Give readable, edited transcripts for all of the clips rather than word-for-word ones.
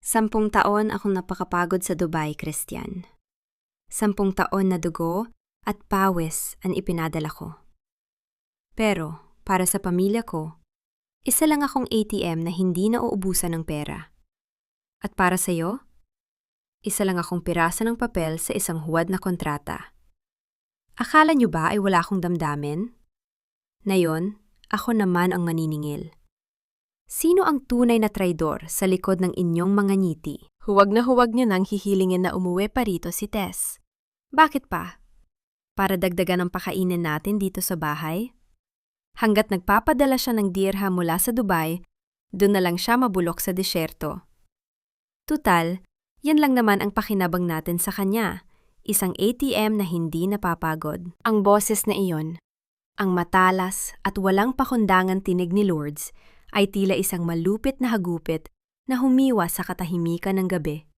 10 taon akong napakapagod sa Dubai, Christian. 10 taon na dugo at pawis ang ipinadala ko. Pero, para sa pamilya ko, isa lang akong ATM na hindi nauubusan ng pera. At para sa'yo, isa lang akong pirasa ng papel sa isang huwad na kontrata. Akala niyo ba ay wala akong damdamin? Ngayon, ako naman ang maniningil. Sino ang tunay na traidor sa likod ng inyong mga ngiti? Huwag niyo nang hihilingin na umuwi pa rito si Tess. Bakit pa? Para dagdagan ang pakainin natin dito sa bahay? Hanggat nagpapadala siya ng dirham mula sa Dubai, doon na lang siya mabulok sa disyerto. Tutal, yan lang naman ang pakinabang natin sa kanya, isang ATM na hindi napapagod. Ang boses na iyon, ang matalas at walang pakundangan tinig ni Lourdes, ay tila isang malupit na hagupit na humiwa sa katahimikan ng gabi.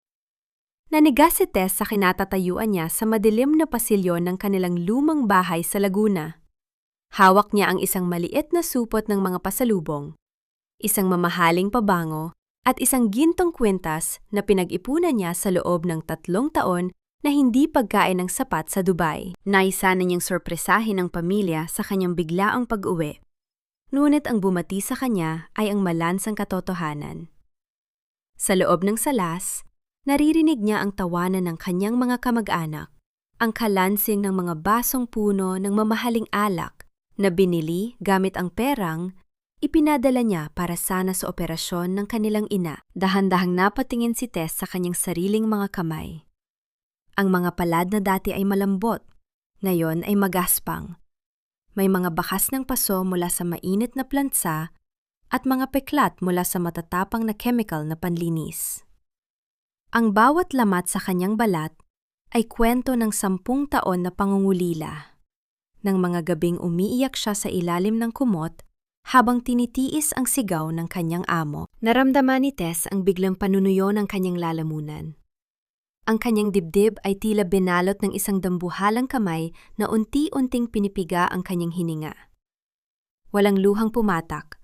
Nanigas si Tess sa kinatatayuan niya sa madilim na pasilyo ng kanilang lumang bahay sa Laguna. Hawak niya ang isang maliit na supot ng mga pasalubong, isang mamahaling pabango at isang gintong kwintas na pinag-ipunan niya sa loob ng 3 taon na hindi pagkain ng sapat sa Dubai. Naisa na niyang sorpresahin ang pamilya sa kanyang biglaang pag-uwi. Ngunit ang bumati sa kanya ay ang malansang katotohanan. Sa loob ng salas, naririnig niya ang tawanan ng kanyang mga kamag-anak, ang kalansing ng mga basong puno ng mamahaling alak na binili gamit ang perang ipinadala niya para sana sa operasyon ng kanilang ina. Dahan-dahang napatingin si Tess sa kanyang sariling mga kamay. Ang mga palad na dati ay malambot, ngayon ay magaspang. May mga bakas ng paso mula sa mainit na plantsa at mga peklat mula sa matatapang na chemical na panlinis. Ang bawat lamat sa kanyang balat ay kwento ng 10 taon na pangungulila. Nang mga gabing umiiyak siya sa ilalim ng kumot habang tinitiis ang sigaw ng kanyang amo. Naramdaman ni Tess ang biglang panunuyo ng kanyang lalamunan. Ang kanyang dibdib ay tila binalot ng isang dambuhalang kamay na unti-unting pinipiga ang kanyang hininga. Walang luhang pumatak,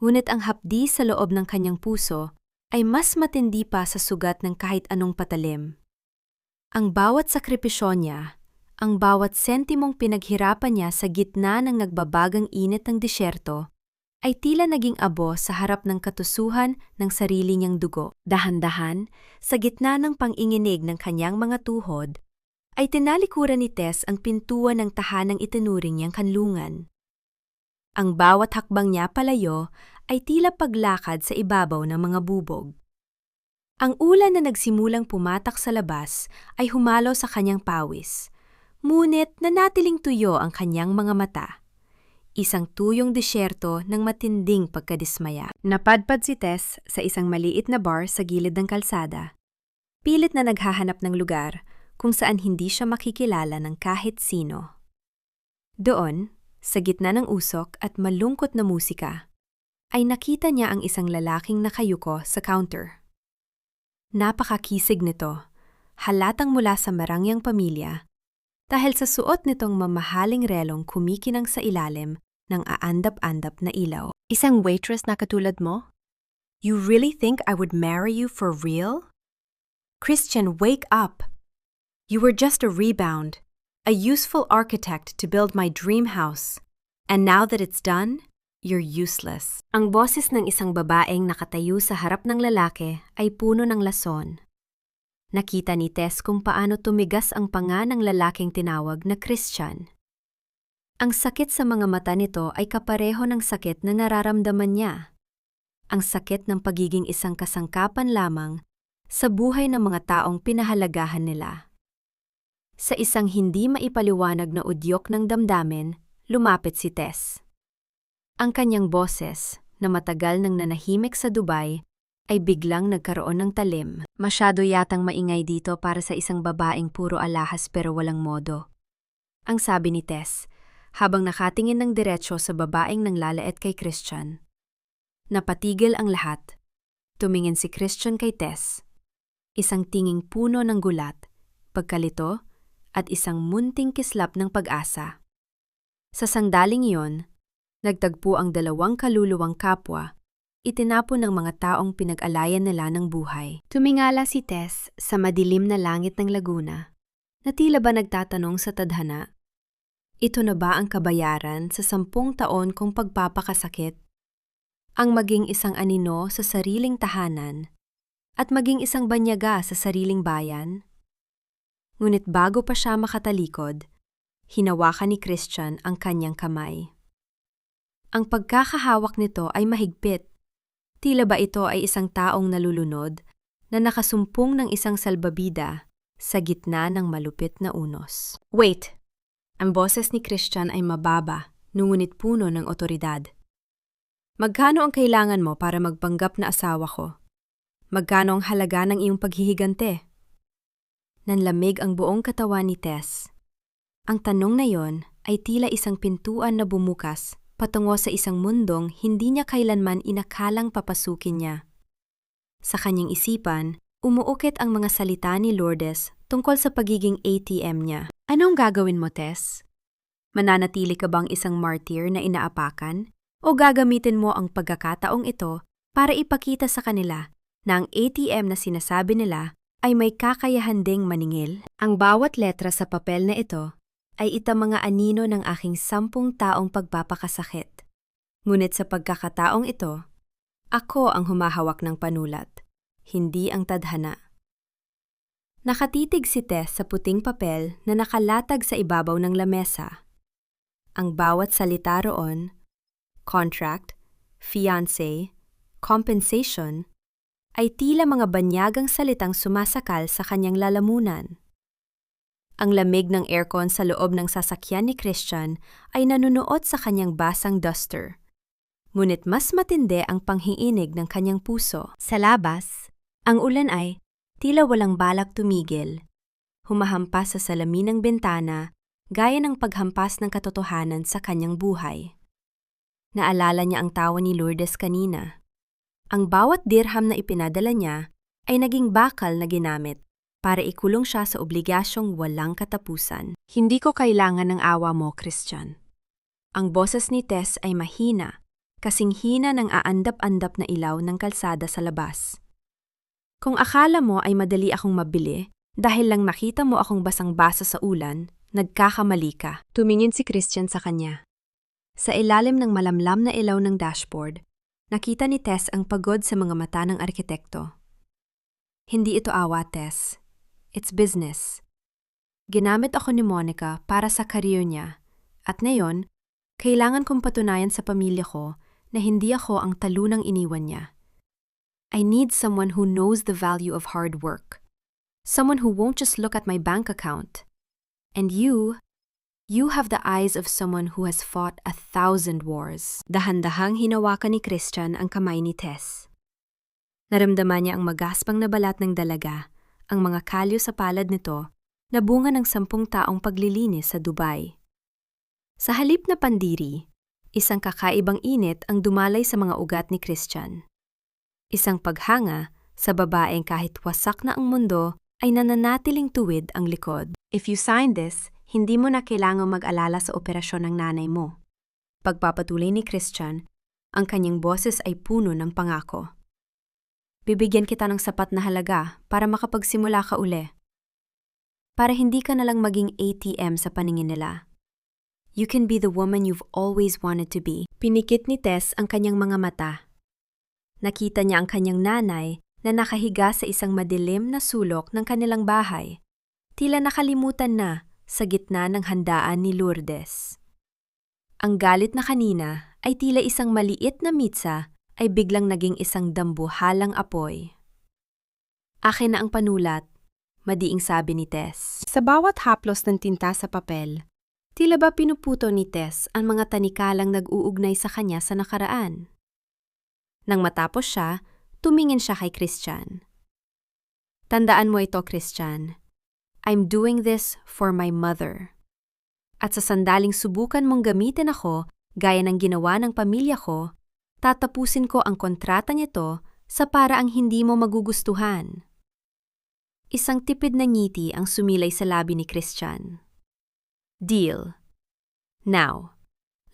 ngunit ang hapdi sa loob ng kanyang puso ay mas matindi pa sa sugat ng kahit anong patalim. Ang bawat sakripisyo niya, ang bawat sentimong pinaghirapan niya sa gitna ng nagbabagang init ng disyerto, ay tila naging abo sa harap ng katusuhan ng sarili niyang dugo. Dahan-dahan, sa gitna ng panginginig ng kanyang mga tuhod, ay tinalikuran ni Tess ang pintuan ng tahanang itinuring niyang kanlungan. Ang bawat hakbang niya palayo ay tila paglakad sa ibabaw ng mga bubog. Ang ulan na nagsimulang pumatak sa labas ay humalo sa kanyang pawis, ngunit nanatiling tuyo ang kanyang mga mata. Isang tuyong disyerto ng matinding pagkadismaya. Napadpad si Tess sa isang maliit na bar sa gilid ng kalsada. Pilit na naghahanap ng lugar kung saan hindi siya makikilala ng kahit sino. Doon, sa gitna ng usok at malungkot na musika, ay nakita niya ang isang lalaking nakayuko sa counter. Napakakisig nito, halatang mula sa marangyang pamilya, dahil sa suot nitong mamahaling relong kumikinang sa ilalim ng aandap-andap na ilaw. Isang waitress na katulad mo? You really think I would marry you for real? Christian, wake up! You were just a rebound, a useful architect to build my dream house. And now that it's done, you're useless. Ang boses ng isang babaeng nakatayo sa harap ng lalaki ay puno ng lason. Nakita ni Tess kung paano tumigas ang panga ng lalaking tinawag na Christian. Ang sakit sa mga mata nito ay kapareho ng sakit na nararamdaman niya. Ang sakit ng pagiging isang kasangkapan lamang sa buhay ng mga taong pinahalagahan nila. Sa isang hindi maipaliwanag na udyok ng damdamin, lumapit si Tess. Ang kanyang boses, na matagal nang nanahimik sa Dubai, ay biglang nagkaroon ng talim. Masyado yatang maingay dito para sa isang babaeng puro alahas pero walang modo. Ang sabi ni Tess, habang nakatingin ng diretsyo sa babaeng nanglalaet kay Christian. Napatigil ang lahat. Tumingin si Christian kay Tess. Isang tinging puno ng gulat, pagkalito, at isang munting kislap ng pag-asa. Sa sandaling iyon, nagtagpo ang dalawang kaluluwang kapwa itinapon ng mga taong pinag-alayan nila ng buhay. Tumingala si Tess sa madilim na langit ng Laguna, na tila ba nagtatanong sa tadhana, ito na ba ang kabayaran sa 10 taon kong pagpapakasakit? Ang maging isang anino sa sariling tahanan at maging isang banyaga sa sariling bayan? Ngunit bago pa siya makatalikod, hinawakan ni Christian ang kanyang kamay. Ang pagkakahawak nito ay mahigpit. Tila ba ito ay isang taong nalulunod na nakasumpong ng isang salbabida sa gitna ng malupit na unos. Wait! Ang boses ni Christian ay mababa, ngunit puno ng otoridad. Magkano ang kailangan mo para magpanggap na asawa ko? Magkano ang halaga ng iyong paghihigante? Nanlamig ang buong katawan ni Tess. Ang tanong na yon ay tila isang pintuan na bumukas patungo sa isang mundong hindi niya kailanman inakalang papasukin niya. Sa kanyang isipan, umuukit ang mga salita ni Lourdes tungkol sa pagiging ATM niya. Anong gagawin mo, Tess? Mananatili ka bang isang martyr na inaapakan? O gagamitin mo ang pagkakataong ito para ipakita sa kanila na ang ATM na sinasabi nila ay may kakayahan ding maningil? Ang bawat letra sa papel na ito ay mga anino ng aking 10 taong pagpapakasakit. Ngunit sa pagkakataong ito, ako ang humahawak ng panulat, hindi ang tadhana. Nakatitig si Tess sa puting papel na nakalatag sa ibabaw ng lamesa. Ang bawat salita roon, contract, fiancé, compensation, ay tila mga banyagang salitang sumasakal sa kanyang lalamunan. Ang lamig ng aircon sa loob ng sasakyan ni Christian ay nanunuot sa kanyang basang duster. Ngunit mas matindi ang panghiinig ng kanyang puso. Sa labas, ang ulan ay tila walang balak tumigil. Humahampas sa salamin ng bintana, gaya ng paghampas ng katotohanan sa kanyang buhay. Naalala niya ang tawa ni Lourdes kanina. Ang bawat dirham na ipinadala niya ay naging bakal na ginamit para ikulong siya sa obligasyong walang katapusan. Hindi ko kailangan ng awa mo, Christian. Ang boses ni Tess ay mahina, kasing hina ng aandap-andap na ilaw ng kalsada sa labas. Kung akala mo ay madali akong mabili dahil lang nakita mo akong basang-basa sa ulan, nagkakamali ka. Tumingin si Christian sa kanya. Sa ilalim ng malamlam na ilaw ng dashboard, nakita ni Tess ang pagod sa mga mata ng arkitekto. Hindi ito awa, Tess. It's business. Ginamit ako ni Monica para sa career niya, at ngayon, kailangan kong patunayan sa pamilya ko na hindi ako ang talunang iniwan niya. I need someone who knows the value of hard work. Someone who won't just look at my bank account. And you have the eyes of someone who has fought 1,000 wars. Dahan-dahang hinawakan ni Christian ang kamay ni Tess. Naramdaman niya ang magaspang na balat ng dalaga, ang mga kalyo sa palad nito, na bunga ng 10 taong paglilinis sa Dubai. Sa halip na pandiri, isang kakaibang init ang dumalay sa mga ugat ni Christian. Isang paghanga sa babaeng kahit wasak na ang mundo ay nananatiling tuwid ang likod. If you sign this, hindi mo na kailangang mag-alala sa operasyon ng nanay mo. Pagpapatuloy ni Christian, ang kanyang boses ay puno ng pangako. Bibigyan kita ng sapat na halaga para makapagsimula ka uli. Para hindi ka nalang maging ATM sa paningin nila. You can be the woman you've always wanted to be. Pinikit ni Tess ang kanyang mga mata. Nakita niya ang kanyang nanay na nakahiga sa isang madilim na sulok ng kanilang bahay. Tila nakalimutan na sa gitna ng handaan ni Lourdes. Ang galit na kanina ay tila isang maliit na mitsa ay biglang naging isang dambuhalang apoy. Akin na ang panulat, madiing sabi ni Tess. Sa bawat haplos ng tinta sa papel, tila ba pinuputo ni Tess ang mga tanikalang nag-uugnay sa kanya sa nakaraan. Nang matapos siya, tumingin siya kay Christian. Tandaan mo ito, Christian. I'm doing this for my mother. At sa sandaling subukan mong gamitin ako, gaya ng ginawa ng pamilya ko, tatapusin ko ang kontrata nito sa paraang hindi mo magugustuhan. Isang tipid na ngiti ang sumilay sa labi ni Christian. Deal. Now,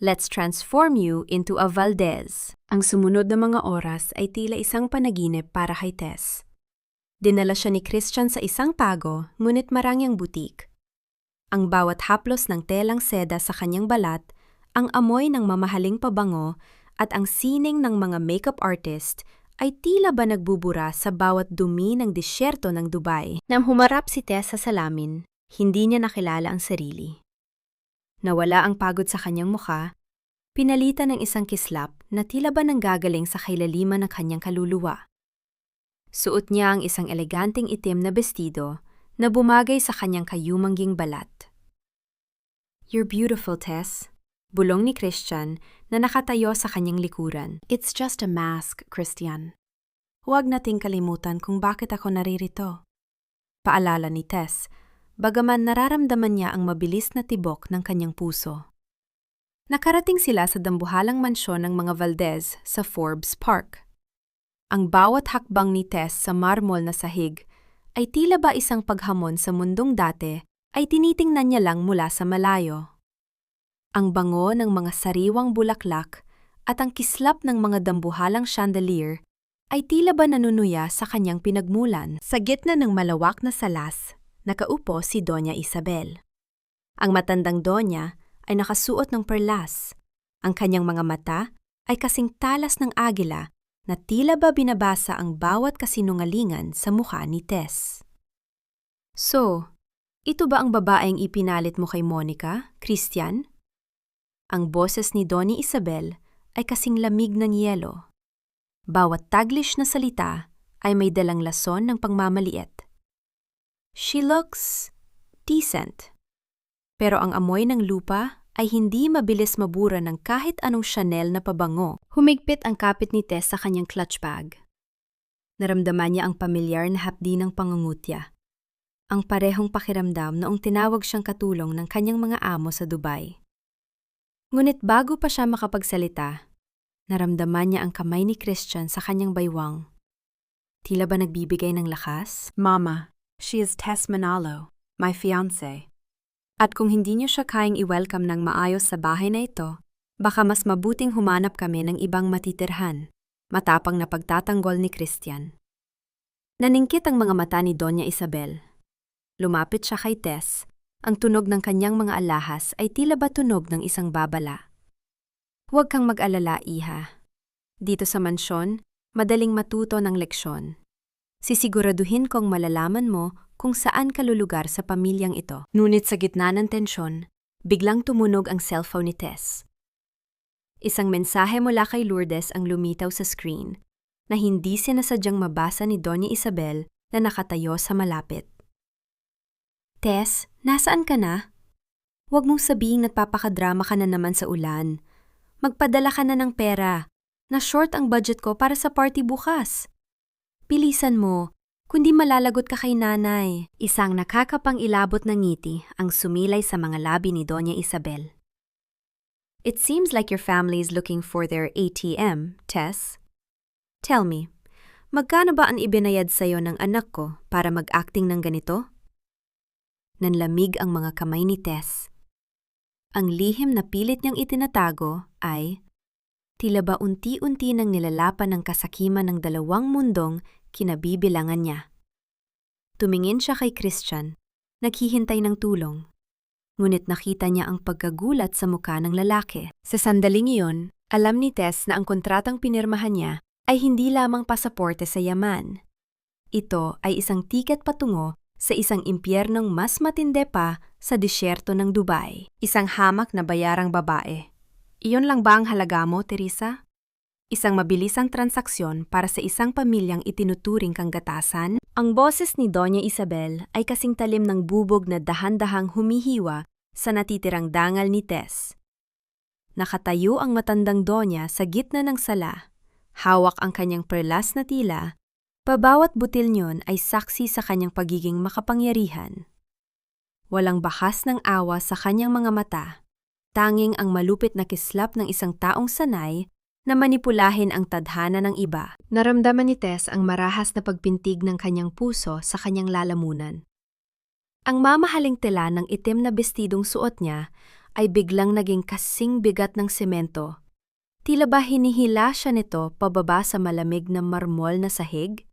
Let's transform you into a Valdez. Ang sumunod na mga oras ay tila isang panaginip para kay Tess. Dinala siya ni Christian sa isang pago, ngunit marangyang butik. Ang bawat haplos ng telang seda sa kanyang balat, ang amoy ng mamahaling pabango, at ang sining ng mga makeup artist ay tila ba nagbubura sa bawat dumi ng disyerto ng Dubai. Nang humarap si Tess sa salamin, hindi niya nakilala ang sarili. Nawala ang pagod sa kanyang mukha, pinalitan ng isang kislap na tila ba nanggagaling sa kailaliman ng kanyang kaluluwa. Suot niya ang isang eleganteng itim na bestido na bumagay sa kanyang kayumangging balat. "You're beautiful, Tess," bulong ni Christian na nakatayo sa kanyang likuran. "It's just a mask, Christian. Huwag nating kalimutan kung bakit ako naririto." Paalala ni Tess, bagaman nararamdaman niya ang mabilis na tibok ng kanyang puso. Nakarating sila sa dambuhalang mansyon ng mga Valdez sa Forbes Park. Ang bawat hakbang ni Tess sa marmol na sahig ay tila ba isang paghamon sa mundong dati ay tinitingnan niya lang mula sa malayo. Ang bango ng mga sariwang bulaklak at ang kislap ng mga dambuhalang chandelier ay tila ba nanunuya sa kanyang pinagmulan. Sa gitna ng malawak na salas, nakaupo si Doña Isabel. Ang matandang Doña ay nakasuot ng perlas. Ang kanyang mga mata ay kasing talas ng agila na tila ba binabasa ang bawat kasinungalingan sa mukha ni Tess. "So, ito ba ang babaeng ipinalit mo kay Monica, Christian?" Ang boses ni Doña Isabel ay kasing lamig ng yelo. Bawat taglish na salita ay may dalang lason ng pangmamaliit. "She looks decent." Pero ang amoy ng lupa ay hindi mabilis mabura ng kahit anong Chanel na pabango. Humigpit ang kapit ni Tess sa kanyang clutch bag. Naramdaman niya ang pamilyar na hapdi ng pangungutya. Ang parehong pakiramdam noong tinawag siyang katulong ng kanyang mga amo sa Dubai. Ngunit bago pa siya makapagsalita, naramdaman niya ang kamay ni Christian sa kanyang baywang. Tila ba nagbibigay ng lakas? "Mama, she is Tess Manalo, my fiancé. At kung hindi niyo siya kayang i-welcome ng maayos sa bahay na ito, baka mas mabuting humanap kami ng ibang matitirhan," matapang na pagtatanggol ni Christian. Naningkit ang mga mata ni Doña Isabel. Lumapit siya kay Tess. Ang tunog ng kanyang mga alahas ay tila ba tunog ng isang babala. "Huwag kang mag-alala, iha. Dito sa mansyon, madaling matuto ng leksyon. Sisiguraduhin kong malalaman mo kung saan ka lulugar sa pamilyang ito." Ngunit sa gitna ng tensyon, biglang tumunog ang cellphone ni Tess. Isang mensahe mula kay Lourdes ang lumitaw sa screen na hindi sinasadyang mabasa ni Doña Isabel na nakatayo sa malapit. "Tess, nasaan ka na? Huwag mong sabihing nagpapakadrama ka na naman sa ulan. Magpadala ka na ng pera. Na-short ang budget ko para sa party bukas. Bilisan mo, kundi malalagot ka kay nanay." Isang nakakapang-ilabot na ngiti ang sumilay sa mga labi ni Doña Isabel. "It seems like your family is looking for their ATM, Tess. Tell me, magkano ba ang ibinayad sa'yo ng anak ko para mag-acting ng ganito?" Nanlamig ang mga kamay ni Tess. Ang lihim na pilit niyang itinatago ay tila ba unti-unti nang nilalapan ng kasakiman ng dalawang mundong kinabibilangan niya. Tumingin siya kay Christian, naghihintay ng tulong. Ngunit nakita niya ang pagkagulat sa mukha ng lalaki. Sa sandaling iyon, alam ni Tess na ang kontratang pinirmahan niya ay hindi lamang pasaporte sa yaman. Ito ay isang tiket patungo sa isang impyernong mas matinde pa sa disyerto ng Dubai. Isang hamak na bayarang babae. Iyon lang ba ang halaga mo, Teresa? Isang mabilisang transaksyon para sa isang pamilyang itinuturing kang gatasan? Ang boses ni Doña Isabel ay kasing talim ng bubog na dahan-dahang humihiwa sa natitirang dangal ni Tess. Nakatayo ang matandang Doña sa gitna ng sala. Hawak ang kanyang perlas na tila. Pabawat butil niyon ay saksi sa kanyang pagiging makapangyarihan. Walang bahas ng awa sa kanyang mga mata. Tanging ang malupit na kislap ng isang taong sanay na manipulahin ang tadhana ng iba. Naramdaman ni Tess ang marahas na pagpintig ng kanyang puso sa kanyang lalamunan. Ang mamahaling tela ng itim na bestidong suot niya ay biglang naging kasing bigat ng semento. Tila ba hinihila siya nito pababa sa malamig na marmol na sahig?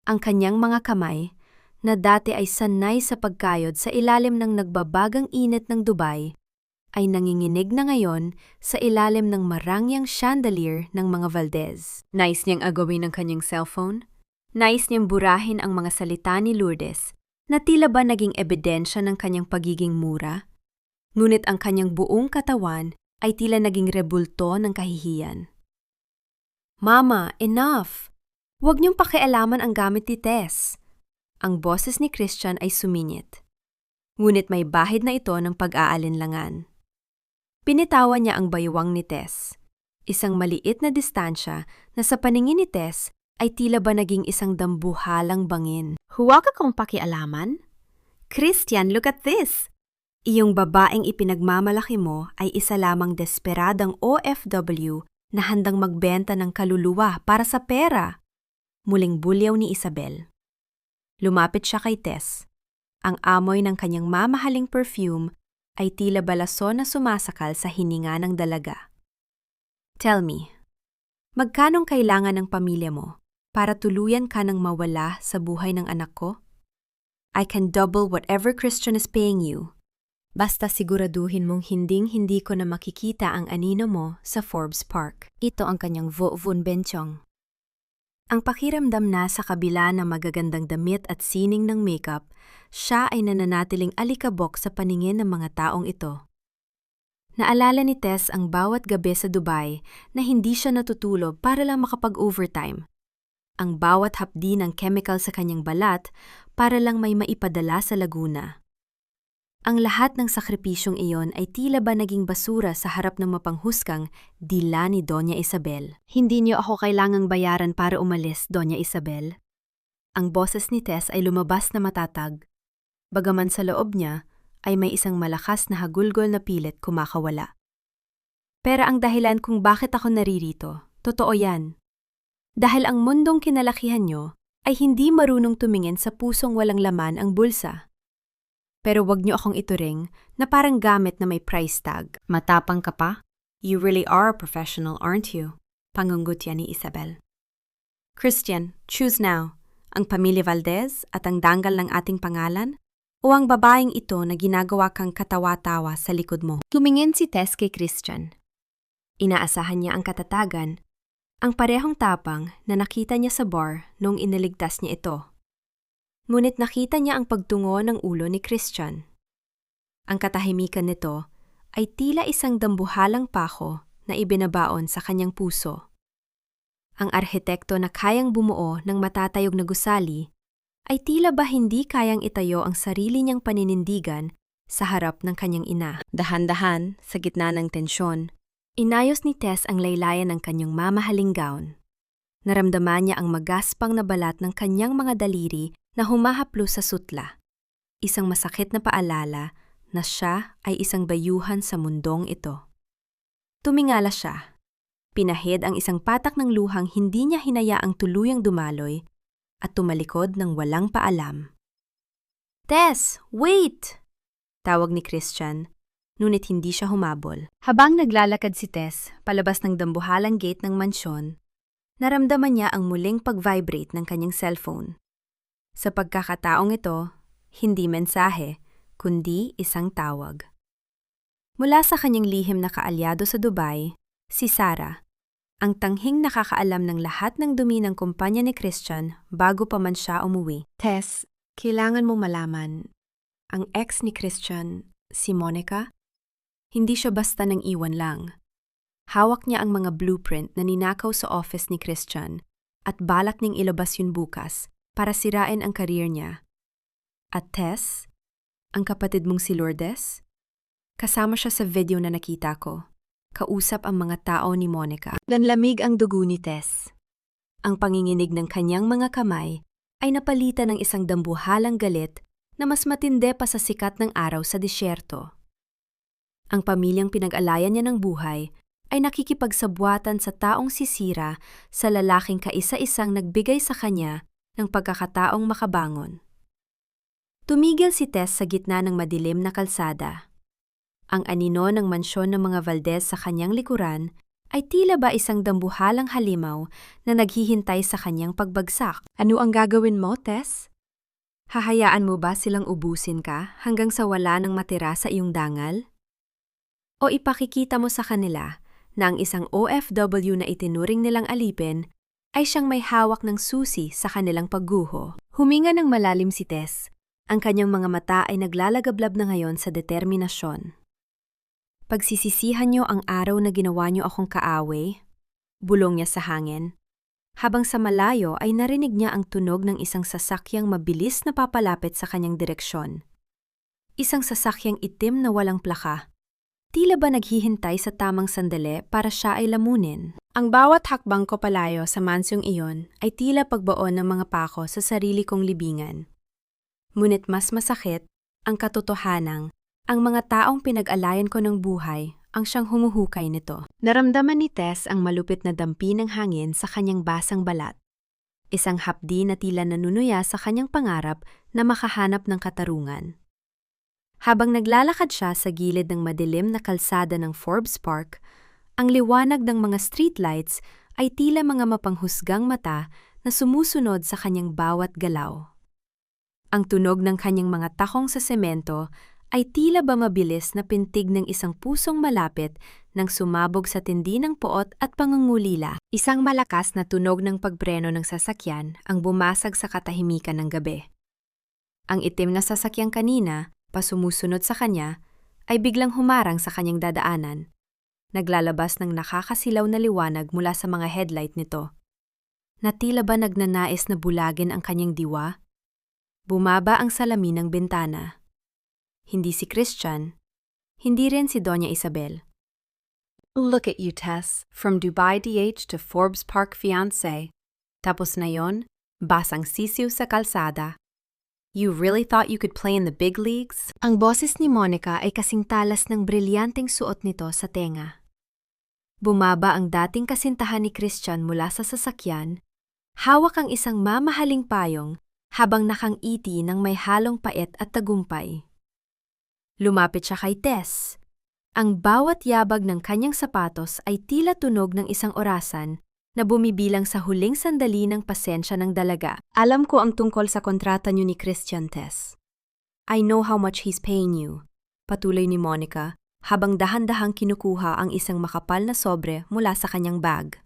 Ang kanyang mga kamay, na dati ay sanay sa pagkayod sa ilalim ng nagbabagang init ng Dubai, ay nanginginig na ngayon sa ilalim ng marangyang chandelier ng mga Valdez. Nais niyang agawin ang kanyang cellphone. Nais niyang burahin ang mga salita ni Lourdes na tila ba naging ebidensya ng kanyang pagiging mura. Ngunit ang kanyang buong katawan ay tila naging rebulto ng kahihiyan. Mama, enough! Huwag niyong pakialaman ang gamit ni Tess. Ang boses ni Christian ay sumingit. Ngunit may bahid na ito ng pag-aalinlangan. Binitawan niya ang baywang ni Tess. Isang maliit na distansya na sa paningin ni Tess ay tila ba naging isang dambuhalang bangin. Huwag akong pakialaman? Christian, look at this! Iyong babaeng ipinagmamalaki mo ay isa lamang desperadang OFW na handang magbenta ng kaluluwa para sa pera. Muling bulyaw ni Isabel. Lumapit siya kay Tess. Ang amoy ng kanyang mamahaling perfume ay tila balason na sumasakal sa hininga ng dalaga. Tell me, magkanong kailangan ng pamilya mo para tuluyan ka ng mawala sa buhay ng anak ko? I can double whatever Christian is paying you. Basta siguraduhin mong hinding-hindi ko na makikita ang anino mo sa Forbes Park. Ito ang kanyang Vuvun Benchong. Ang pakiramdam na sa kabila ng magagandang damit at sining ng makeup, siya ay nananatiling alikabok sa paningin ng mga taong ito. Naalala ni Tess ang bawat gabi sa Dubai na hindi siya natutulog para lang makapag-overtime. Ang bawat hapdi ng chemical sa kanyang balat para lang may maipadala sa Laguna. Ang lahat ng sakripisyong iyon ay tila ba naging basura sa harap ng mapanghusgang dila ni Doña Isabel. Hindi niyo ako kailangang bayaran para umalis, Doña Isabel. Ang boses ni Tess ay lumabas na matatag. Bagaman sa loob niya ay may isang malakas na hagulgol na pilit kumakawala. Pero ang dahilan kung bakit ako naririto, totoo yan. Dahil ang mundong kinalakihan niyo ay hindi marunong tumingin sa pusong walang laman ang bulsa. Pero wag niyo akong ituring na parang gamit na may price tag. Matapang ka pa? You really are a professional, aren't you? Pangungutya ni Isabel. Christian, choose now. Ang pamilya Valdez at ang danggal ng ating pangalan? O ang babaeng ito na ginagawa kang katawa-tawa sa likod mo? Tumingin si Tess kay Christian. Inaasahan niya ang katatagan, ang parehong tapang na nakita niya sa bar noong inaligtas niya ito. Ngunit nakita niya ang pagtungo ng ulo ni Christian. Ang katahimikan nito ay tila isang dambuhalang pako na ibinabaon sa kanyang puso. Ang arhitekto na kayang bumuo ng matatayog na gusali ay tila ba hindi kayang itayo ang sarili niyang paninindigan sa harap ng kanyang ina. Dahan-dahan, sa gitna ng tensyon, inayos ni Tess ang laylayan ng kanyang mamahaling gown. Naramdaman niya ang magaspang na balat ng kanyang mga daliri na humahaplo sa sutla. Isang masakit na paalala na siya ay isang bayuhan sa mundong ito. Tumingala siya. Pinahid ang isang patak ng luhang hindi niya hinayaang tuluyang dumaloy at tumalikod ng walang paalam. Tess, wait! Tawag ni Christian, ngunit hindi siya humabol. Habang naglalakad si Tess palabas ng dambuhalang gate ng mansyon, naramdaman niya ang muling pag-vibrate ng kanyang cellphone. Sa pagkakataong ito, hindi mensahe, kundi isang tawag. Mula sa kanyang lihim na kaalyado sa Dubai, si Sarah, ang tanghing nakakaalam ng lahat ng dumi ng kumpanya ni Christian bago pa man siya umuwi. Tess, kailangan mo malaman, ang ex ni Christian, si Monica, hindi siya basta nang iwan lang. Hawak niya ang mga blueprint na ninakaw sa office ni Christian at balak ning ilabas yun bukas para sirain ang career niya. At Tess, ang kapatid mong si Lourdes, kasama siya sa video na nakita ko. Kausap ang mga tao ni Monica. Nanlamig ang dugo ni Tess. Ang panginginig ng kanyang mga kamay ay napalitan ng isang dambuhalang galit na mas matindi pa sa sikat ng araw sa disyerto. Ang pamilyang pinag-alayan niya ng buhay ay nakikipagsabwatan sa taong sisira sa lalaking kaisa-isang nagbigay sa kanya ng pagkakataong makabangon. Tumigil si Tess sa gitna ng madilim na kalsada. Ang anino ng mansyon ng mga Valdez sa kanyang likuran ay tila ba isang dambuhalang halimaw na naghihintay sa kanyang pagbagsak. Ano ang gagawin mo, Tess? Hahayaan mo ba silang ubusin ka hanggang sa wala nang matira sa iyong dangal? O ipakikita mo sa kanila na ang isang OFW na itinuring nilang alipin ay siyang may hawak ng susi sa kanilang pagguho? Huminga ng malalim si Tess. Ang kanyang mga mata ay naglalagablab na ngayon sa determinasyon. Pagsisisihan niyo ang araw na ginawa niyo akong kaaway, bulong niya sa hangin. Habang sa malayo ay narinig niya ang tunog ng isang sasakyang mabilis na papalapit sa kanyang direksyon. Isang sasakyang itim na walang plaka. Tila ba naghihintay sa tamang sandali para siya ay lamunin. Ang bawat hakbang ko palayo sa mansyong iyon ay tila pagbaon ng mga pako sa sarili kong libingan. Ngunit mas masakit ang katotohanang ang mga taong pinag-alayan ko ng buhay ang siyang humuhukay nito. Naramdaman ni Tess ang malupit na dampi ng hangin sa kanyang basang balat. Isang hapdi na tila nanunuya sa kanyang pangarap na makahanap ng katarungan. Habang naglalakad siya sa gilid ng madilim na kalsada ng Forbes Park, ang liwanag ng mga streetlights ay tila mga mapanghusgang mata na sumusunod sa kanyang bawat galaw. Ang tunog ng kanyang mga takong sa semento ay tila ba mabilis na pintig ng isang pusong malapit nang sumabog sa tindi ng poot at pangungulila. Isang malakas na tunog ng pagpreno ng sasakyan ang bumasag sa katahimikan ng gabi. Ang itim na sasakyan kanina, pasumusunod sa kanya, ay biglang humarang sa kanyang dadaanan. Naglalabas ng nakakasilaw na liwanag mula sa mga headlight nito. Na tila ba nagnanais na bulagin ang kanyang diwa? Bumaba ang salamin ng bintana. Hindi si Christian, hindi rin si Doña Isabel. Look at you, Tess. From Dubai DH to Forbes Park fiancé. Tapos na yon, basang sisiw sa kalsada. You really thought you could play in the big leagues? Ang boses ni Monica ay kasing talas ng brilyanteng suot nito sa tenga. Bumaba ang dating kasintahan ni Christian mula sa sasakyan, hawak ang isang mamahaling payong habang nakangiti ng may halong pait at tagumpay. Lumapit siya kay Tess. Ang bawat yabag ng kanyang sapatos ay tila tunog ng isang orasan na bumibilang sa huling sandali ng pasensya ng dalaga. Alam ko ang tungkol sa kontrata niyo ni Christian, Tess. I know how much he's paying you. Patuloy ni Monica habang dahan-dahang kinukuha ang isang makapal na sobre mula sa kanyang bag.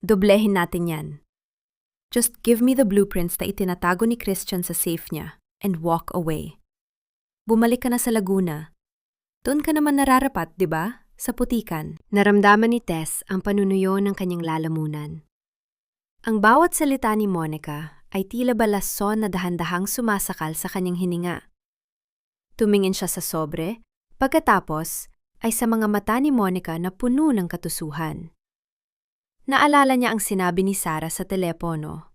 Doblehin natin yan. Just give me the blueprints na itinatago ni Christian sa safe niya and walk away. Bumalik ka na sa Laguna. Doon ka naman nararapat, di ba? Sa putikan. Naramdaman ni Tess ang panunuyo ng kanyang lalamunan. Ang bawat salita ni Monica ay tila ba lason na dahan-dahang sumasakal sa kanyang hininga. Tumingin siya sa sobre, pagkatapos ay sa mga mata ni Monica na puno ng katusuhan. Naalala niya ang sinabi ni Sarah sa telepono,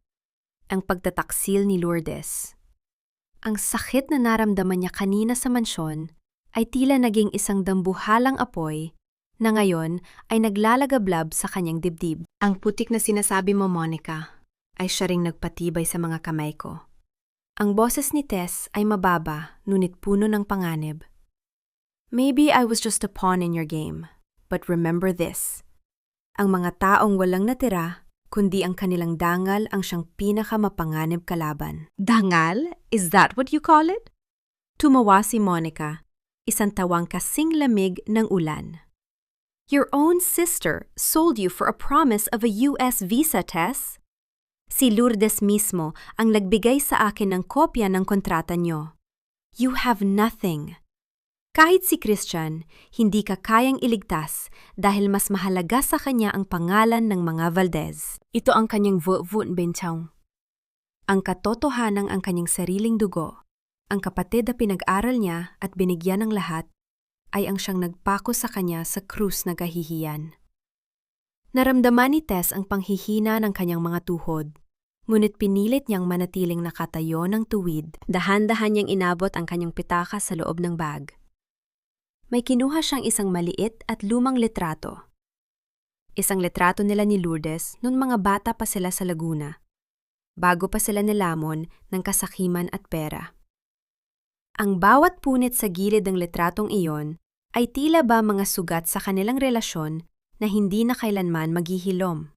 ang pagtataksil ni Lourdes. Ang sakit na naramdaman niya kanina sa mansyon ay tila naging isang dambuhalang apoy na ngayon ay naglalagablab sa kanyang dibdib. Ang putik na sinasabi mo, Monica, ay siya ring nagpatibay sa mga kamay ko. Ang boses ni Tess ay mababa, ngunit puno ng panganib. Maybe I was just a pawn in your game, but remember this. Ang mga taong walang natira, kundi ang kanilang dangal ang siyang pinakamapanganib kalaban. Dangal? Is that what you call it? Tumawa si Monica, isang tawang kasing lamig ng ulan. Your own sister sold you for a promise of a US visa, Tess. Si Lourdes mismo ang nagbigay sa akin ng kopya ng kontrata niyo. You have nothing. Kahit si Christian, hindi ka kayang iligtas dahil mas mahalaga sa kanya ang pangalan ng mga Valdez. Ito ang kanyang vun benchang. Ang katotohanang ang kanyang sariling dugo, ang kapatid na pinag-aral niya at binigyan ng lahat, ay ang siyang nagpako sa kanya sa krus na kahihiyan. Naramdaman ni Tess ang panghihina ng kanyang mga tuhod, ngunit pinilit niyang manatiling nakatayo ng tuwid. Dahan-dahan niyang inabot ang kanyang pitaka sa loob ng bag. May kinuha siyang isang maliit at lumang litrato. Isang litrato nila ni Lourdes noong mga bata pa sila sa Laguna, bago pa sila nilamon ng kasakiman at pera. Ang bawat punit sa gilid ng litratong iyon ay tila ba mga sugat sa kanilang relasyon na hindi na kailanman maghihilom.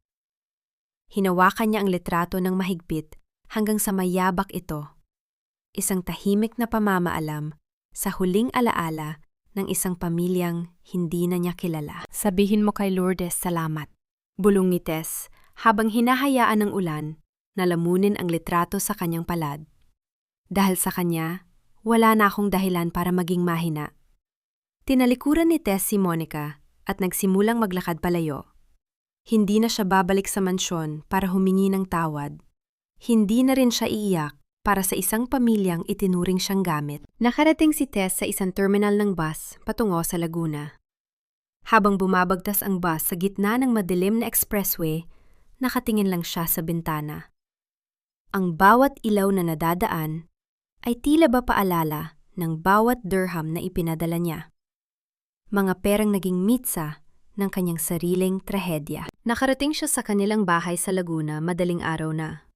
Hinawakan niya ang litrato ng mahigpit hanggang sa mayabak ito. Isang tahimik na pamamaalam sa huling alaala ng isang pamilyang hindi na niya kilala. Sabihin mo kay Lourdes salamat. Bulong ni Tess habang hinahayaan ng ulan na lamunin ang litrato sa kanyang palad. Dahil sa kanya, wala na akong dahilan para maging mahina. Tinalikuran ni Tess si Monica at nagsimulang maglakad palayo. Hindi na siya babalik sa mansyon para humingi ng tawad. Hindi na rin siya iiyak para sa isang pamilyang itinuring siyang gamit. Nakarating si Tess sa isang terminal ng bus patungo sa Laguna. Habang bumabagtas ang bus sa gitna ng madilim na expressway, nakatingin lang siya sa bintana. Ang bawat ilaw na nadadaan ay tila ba paalala ng bawat dirham na ipinadala niya. Mga perang naging mitsa ng kanyang sariling trahedya. Nakarating siya sa kanilang bahay sa Laguna madaling araw na.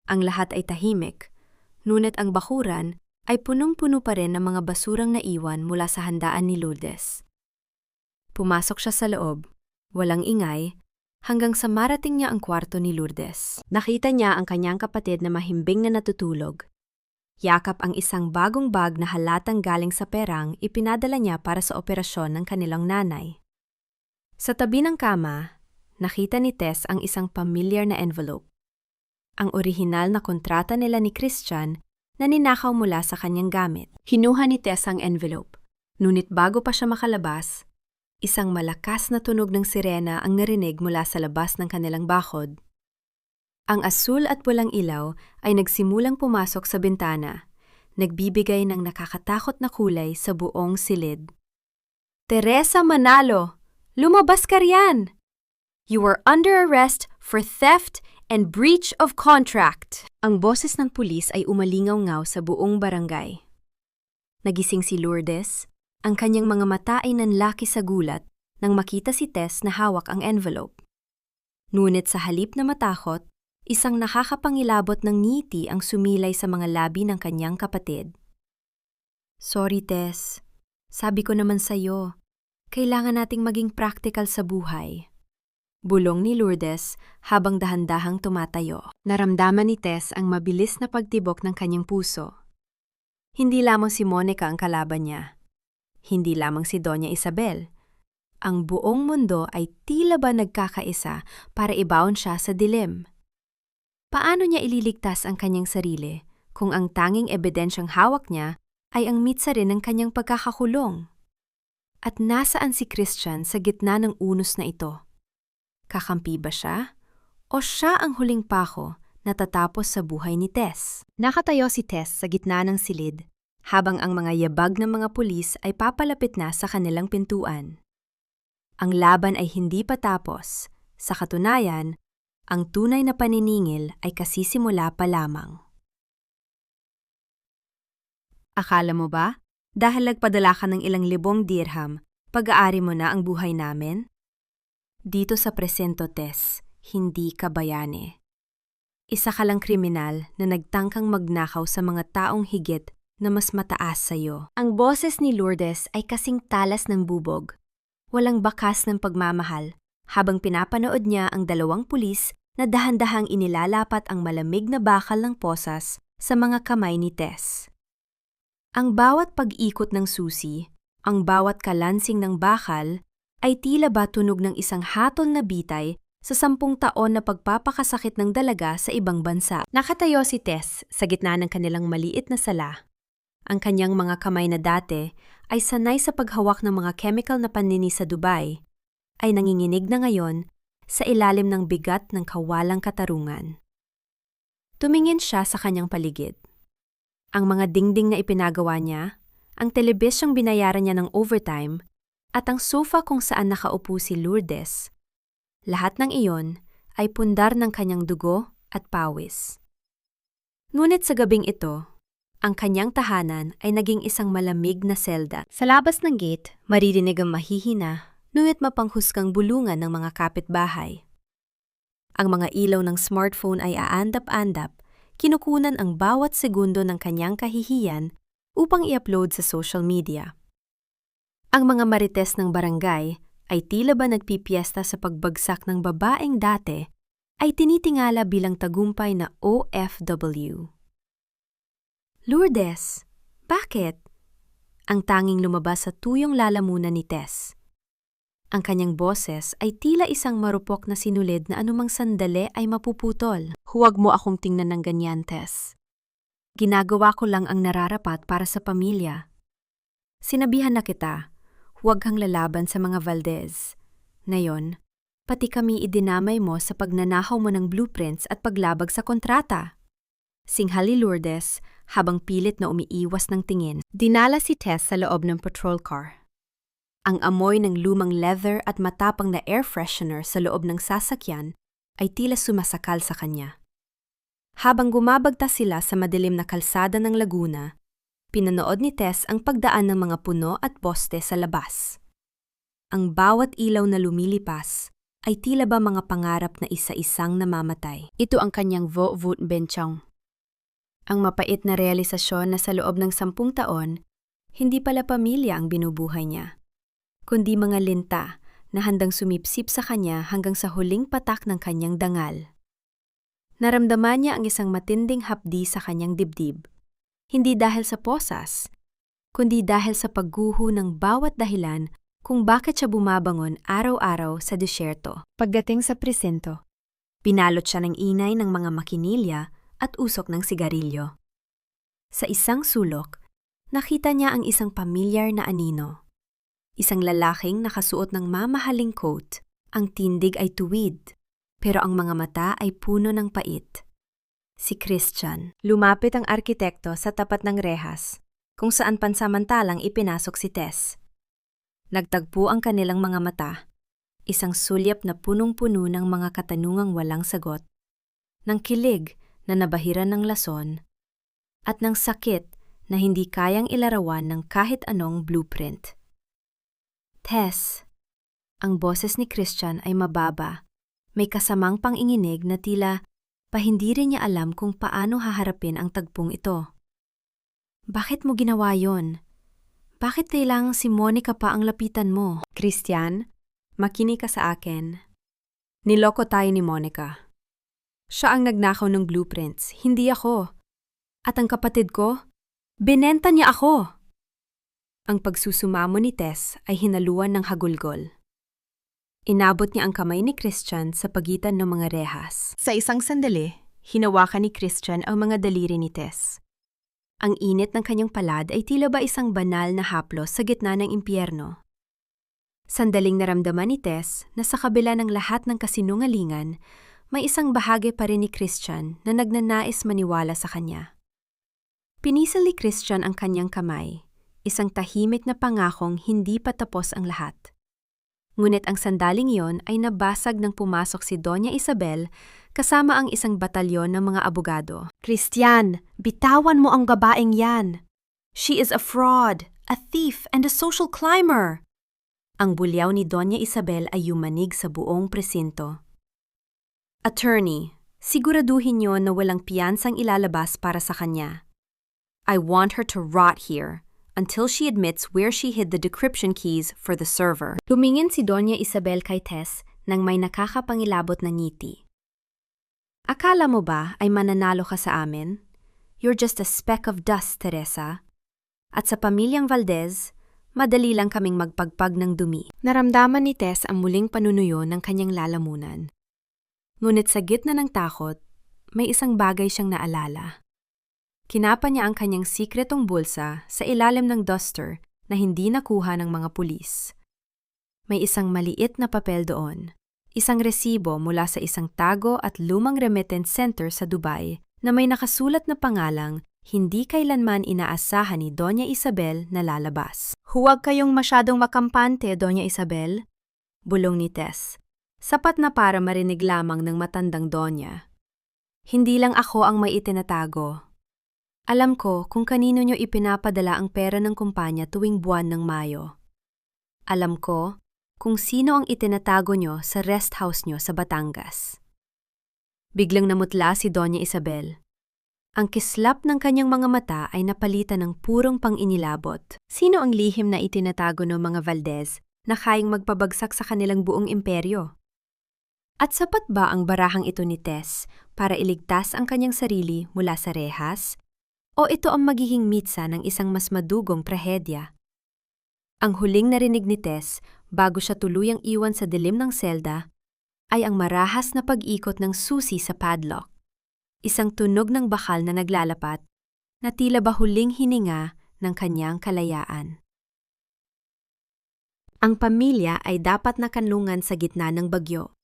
Ang lahat ay tahimik, ngunit ang bakuran ay punong-puno pa rin ng mga basurang naiwan mula sa handaan ni Lourdes. Pumasok siya sa loob, walang ingay, hanggang sa marating niya ang kwarto ni Lourdes. Nakita niya ang kanyang kapatid na mahimbing na natutulog. Yakap ang isang bagong bag na halatang galing sa perang ipinadala niya para sa operasyon ng kanilang nanay. Sa tabi ng kama, nakita ni Tess ang isang familiar na envelope. Ang orihinal na kontrata nila ni Christian na ninakaw mula sa kanyang gamit. Hinuha ni Tess ang envelope, ngunit bago pa siya makalabas, isang malakas na tunog ng sirena ang narinig mula sa labas ng kanilang bakod. Ang asul at pulang ilaw ay nagsimulang pumasok sa bintana, nagbibigay ng nakakatakot na kulay sa buong silid. Teresa Manalo! Lumabas ka riyan! You are under arrest for theft and breach of contract. Ang boses ng pulis ay umalingaw-ngaw sa buong barangay. Nagising si Lourdes, ang kanyang mga mata ay nanlaki sa gulat nang makita si Tess na hawak ang envelope. Ngunit sa halip na matakot, isang nakakapangilabot ng ngiti ang sumilay sa mga labi ng kanyang kapatid. Sorry, Tess. Sabi ko naman sa'yo, kailangan nating maging practical sa buhay. Bulong ni Lourdes habang dahan-dahang tumatayo. Naramdaman ni Tess ang mabilis na pagtibok ng kanyang puso. Hindi lamang si Monica ang kalaban niya. Hindi lamang si Doña Isabel. Ang buong mundo ay tila ba nagkakaisa para ibaon siya sa dilim. Paano niya ililigtas ang kanyang sarili kung ang tanging ebidensyang hawak niya ay ang mitsa rin ng kanyang pagkakakulong? At nasaan si Christian sa gitna ng unos na ito? Kakampi ba siya? O siya ang huling pako na tatapos sa buhay ni Tess? Nakatayo si Tess sa gitna ng silid, habang ang mga yabag ng mga pulis ay papalapit na sa kanilang pintuan. Ang laban ay hindi pa tapos. Sa katunayan, ang tunay na paniningil ay kasisimula pa lamang. Akala mo ba? Dahil nagpadala ka ng ilang libong dirham, pag-aari mo na ang buhay namin? Dito sa presento, Tess, hindi ka bayani. Isa ka lang kriminal na nagtangkang magnakaw sa mga taong higit na mas mataas sa'yo. Ang boses ni Lourdes ay kasing talas ng bubog. Walang bakas ng pagmamahal, habang pinapanood niya ang dalawang pulis na dahan-dahang inilalapat ang malamig na bakal ng posas sa mga kamay ni Tess. Ang bawat pag-ikot ng susi, ang bawat kalansing ng bakal, ay tila ba tunog ng isang hatol na bitay sa 10 taon na pagpapakasakit ng dalaga sa ibang bansa. Nakatayo si Tess sa gitna ng kanilang maliit na sala. Ang kanyang mga kamay na dati ay sanay sa paghawak ng mga chemical na panini sa Dubai, ay nanginginig na ngayon sa ilalim ng bigat ng kawalang katarungan. Tumingin siya sa kanyang paligid. Ang mga dingding na ipinagawa niya, ang telebisyong binayaran niya ng overtime, at ang sofa kung saan nakaupo si Lourdes. Lahat ng iyon ay pundar ng kanyang dugo at pawis. Ngunit sa gabing ito, ang kanyang tahanan ay naging isang malamig na selda. Sa labas ng gate, maririnig ang mahihina, ngunit mapanghusgang bulungan ng mga kapitbahay. Ang mga ilaw ng smartphone ay aandap-andap, kinukunan ang bawat segundo ng kanyang kahihiyan upang i-upload sa social media. Ang mga marites ng barangay ay tila ba nagpipiesta sa pagbagsak ng babaeng dati ay tinitingala bilang tagumpay na OFW. Lourdes, bakit? Ang tanging lumabas sa tuyong lalamunan ni Tess. Ang kanyang boses ay tila isang marupok na sinulid na anumang sandali ay mapuputol. Huwag mo akong tingnan ng ganyan, Tess. Ginagawa ko lang ang nararapat para sa pamilya. Sinabihan na kita, huwag kang lalaban sa mga Valdez. Ngayon, pati kami idinamay mo sa pagnanakaw mo ng blueprints at paglabag sa kontrata. Singhali Lourdes habang pilit na umiiwas ng tingin. Dinala si Tess sa loob ng patrol car. Ang amoy ng lumang leather at matapang na air freshener sa loob ng sasakyan ay tila sumasakal sa kanya. Habang gumabagta sila sa madilim na kalsada ng Laguna, pinanood ni Tess ang pagdaan ng mga puno at poste sa labas. Ang bawat ilaw na lumilipas ay tila ba mga pangarap na isa-isang namamatay. Ito ang kanyang vo-voot benchong. Ang mapait na realisasyon na sa loob ng 10 taon, hindi pala pamilya ang binubuhay niya, kundi mga linta na handang sumipsip sa kanya hanggang sa huling patak ng kanyang dangal. Naramdaman niya ang isang matinding hapdi sa kanyang dibdib, hindi dahil sa posas, kundi dahil sa pagguho ng bawat dahilan kung bakit siya bumabangon araw-araw sa disyerto. Pagdating sa presinto, pinalot siya ng inay ng mga makinilya at usok ng sigarilyo. Sa isang sulok, nakita niya ang isang pamilyar na anino. Isang lalaking nakasuot ng mamahaling coat, ang tindig ay tuwid, pero ang mga mata ay puno ng pait. Si Christian. Lumapit ang arkitekto sa tapat ng rehas, kung saan pansamantalang ipinasok si Tess. Nagtagpo ang kanilang mga mata, isang sulyap na punong-puno ng mga katanungang walang sagot, ng kilig na nabahiran ng lason, at ng sakit na hindi kayang ilarawan ng kahit anong blueprint. Tess, ang boses ni Christian ay mababa, may kasamang panginginig na tila hindi rin niya alam kung paano haharapin ang tagpong ito. Bakit mo ginawa yon? Bakit kailangang si Monica pa ang lapitan mo? Christian, makinig ka sa akin. Niloko tayo ni Monica. Siya ang nagnakaw ng blueprints, hindi ako. At ang kapatid ko, binenta niya ako. Ang pagsusumamo ni Tess ay hinaluan ng hagulgol. Inabot niya ang kamay ni Christian sa pagitan ng mga rehas. Sa isang sandali, hinawakan ni Christian ang mga daliri ni Tess. Ang init ng kanyang palad ay tila ba isang banal na haplos sa gitna ng impyerno. Sandaling naramdaman ni Tess na sa kabila ng lahat ng kasinungalingan, may isang bahagi pa rin ni Christian na nagnanais maniwala sa kanya. Pinisil ni Christian ang kanyang kamay, isang tahimik na pangakong hindi pa tapos ang lahat. Ngunit ang sandaling iyon ay nabasag nang pumasok si Doña Isabel kasama ang isang batalyon ng mga abogado. Christian, bitawan mo ang babaeng yan. She is a fraud, a thief, and a social climber. Ang bulyaw ni Doña Isabel ay yumanig sa buong presinto. Attorney, siguraduhin niyo na walang piyansang ilalabas para sa kanya. I want her to rot here until she admits where she hid the decryption keys for the server. Tumingin si Doña Isabel kay Tess nang may nakakapangilabot na ngiti. Akala mo ba ay mananalo ka sa amin? You're just a speck of dust, Teresa. At sa pamilyang Valdez, madali lang kaming magpagpag ng dumi. Naramdaman ni Tess ang muling panunuyo ng kanyang lalamunan. Ngunit sa gitna ng takot, may isang bagay siyang naalala. Kinapa niya ang kanyang sikretong bulsa sa ilalim ng duster na hindi nakuha ng mga pulis. May isang maliit na papel doon, isang resibo mula sa isang tago at lumang remittance center sa Dubai na may nakasulat na pangalang hindi kailanman inaasahan ni Doña Isabel na lalabas. Huwag kayong masyadong makampante, Doña Isabel, bulong ni Tess. Sapat na para marinig lamang ng matandang Donya. Hindi lang ako ang may itinatago. Alam ko kung kanino nyo ipinapadala ang pera ng kumpanya tuwing buwan ng Mayo. Alam ko kung sino ang itinatago nyo sa rest house nyo sa Batangas. Biglang namutla si Doña Isabel. Ang kislap ng kanyang mga mata ay napalitan ng purong pang-inilabot. Sino ang lihim na itinatago ng mga Valdez na kayang magpabagsak sa kanilang buong imperyo? At sapat ba ang barahang ito ni Tess para iligtas ang kanyang sarili mula sa rehas? O ito ang magiging mitsa ng isang mas madugong trahedya? Ang huling narinig ni Tess bago siya tuluyang iwan sa dilim ng selda ay ang marahas na pag-ikot ng susi sa padlock. Isang tunog ng bakal na naglalapat na tila ba huling hininga ng kanyang kalayaan. Ang pamilya ay dapat nakanlungan sa gitna ng bagyo.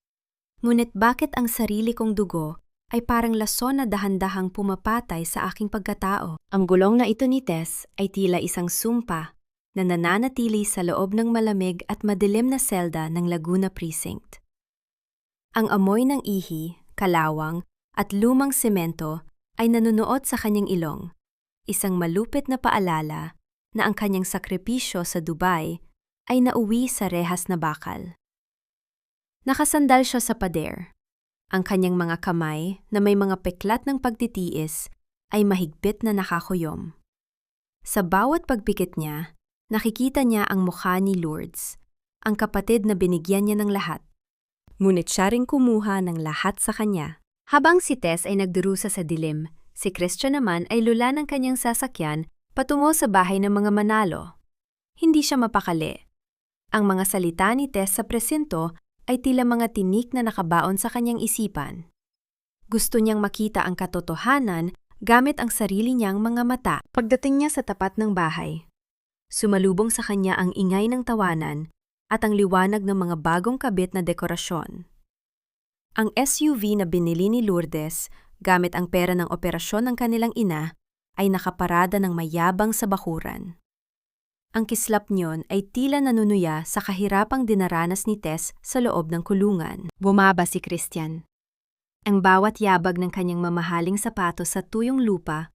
Ngunit bakit ang sarili kong dugo ay parang lason na dahan-dahang pumapatay sa aking pagkatao? Ang gulong na ito ni Tess ay tila isang sumpa na nananatili sa loob ng malamig at madilim na selda ng Laguna Precinct. Ang amoy ng ihi, kalawang, at lumang semento ay nanunuot sa kanyang ilong, isang malupit na paalala na ang kanyang sakripisyo sa Dubai ay nauwi sa rehas na bakal. Nakasandal siya sa pader. Ang kanyang mga kamay na may mga peklat ng pagtitiis ay mahigpit na nakakuyom. Sa bawat pagpikit niya, nakikita niya ang mukha ni Lourdes, ang kapatid na binigyan niya ng lahat. Ngunit siya ring kumuha ng lahat sa kanya. Habang si Tess ay nagdurusa sa dilim, si Christian naman ay lula ng kanyang sasakyan patungo sa bahay ng mga manalo. Hindi siya mapakali. Ang mga salita ni Tess sa presinto ay tila mga tinik na nakabaon sa kanyang isipan. Gusto niyang makita ang katotohanan gamit ang sarili niyang mga mata. Pagdating niya sa tapat ng bahay, sumalubong sa kanya ang ingay ng tawanan at ang liwanag ng mga bagong kabit na dekorasyon. Ang SUV na binili ni Lourdes gamit ang pera ng operasyon ng kanilang ina ay nakaparada ng mayabang sa bakuran. Ang kislap niyon ay tila nanunuya sa kahirapang dinaranas ni Tess sa loob ng kulungan. Bumaba si Christian. Ang bawat yabag ng kanyang mamahaling sapatos sa tuyong lupa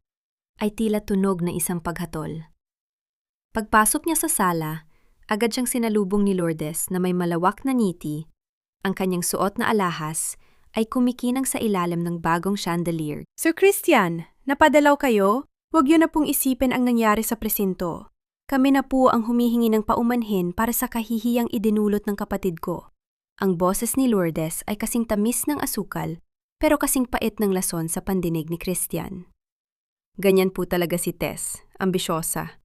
ay tila tunog na isang paghatol. Pagpasok niya sa sala, agad siyang sinalubong ni Lourdes na may malawak na ngiti. Ang kanyang suot na alahas ay kumikinang sa ilalim ng bagong chandelier. Sir Christian, napadalaw kayo? Huwag yun na pong isipin ang nangyari sa presinto. Kami na po ang humihingi ng paumanhin para sa kahihiyang idinulot ng kapatid ko. Ang boses ni Lourdes ay kasing tamis ng asukal, pero kasing pait ng lason sa pandinig ni Christian. Ganyan po talaga si Tess, ambisyosa.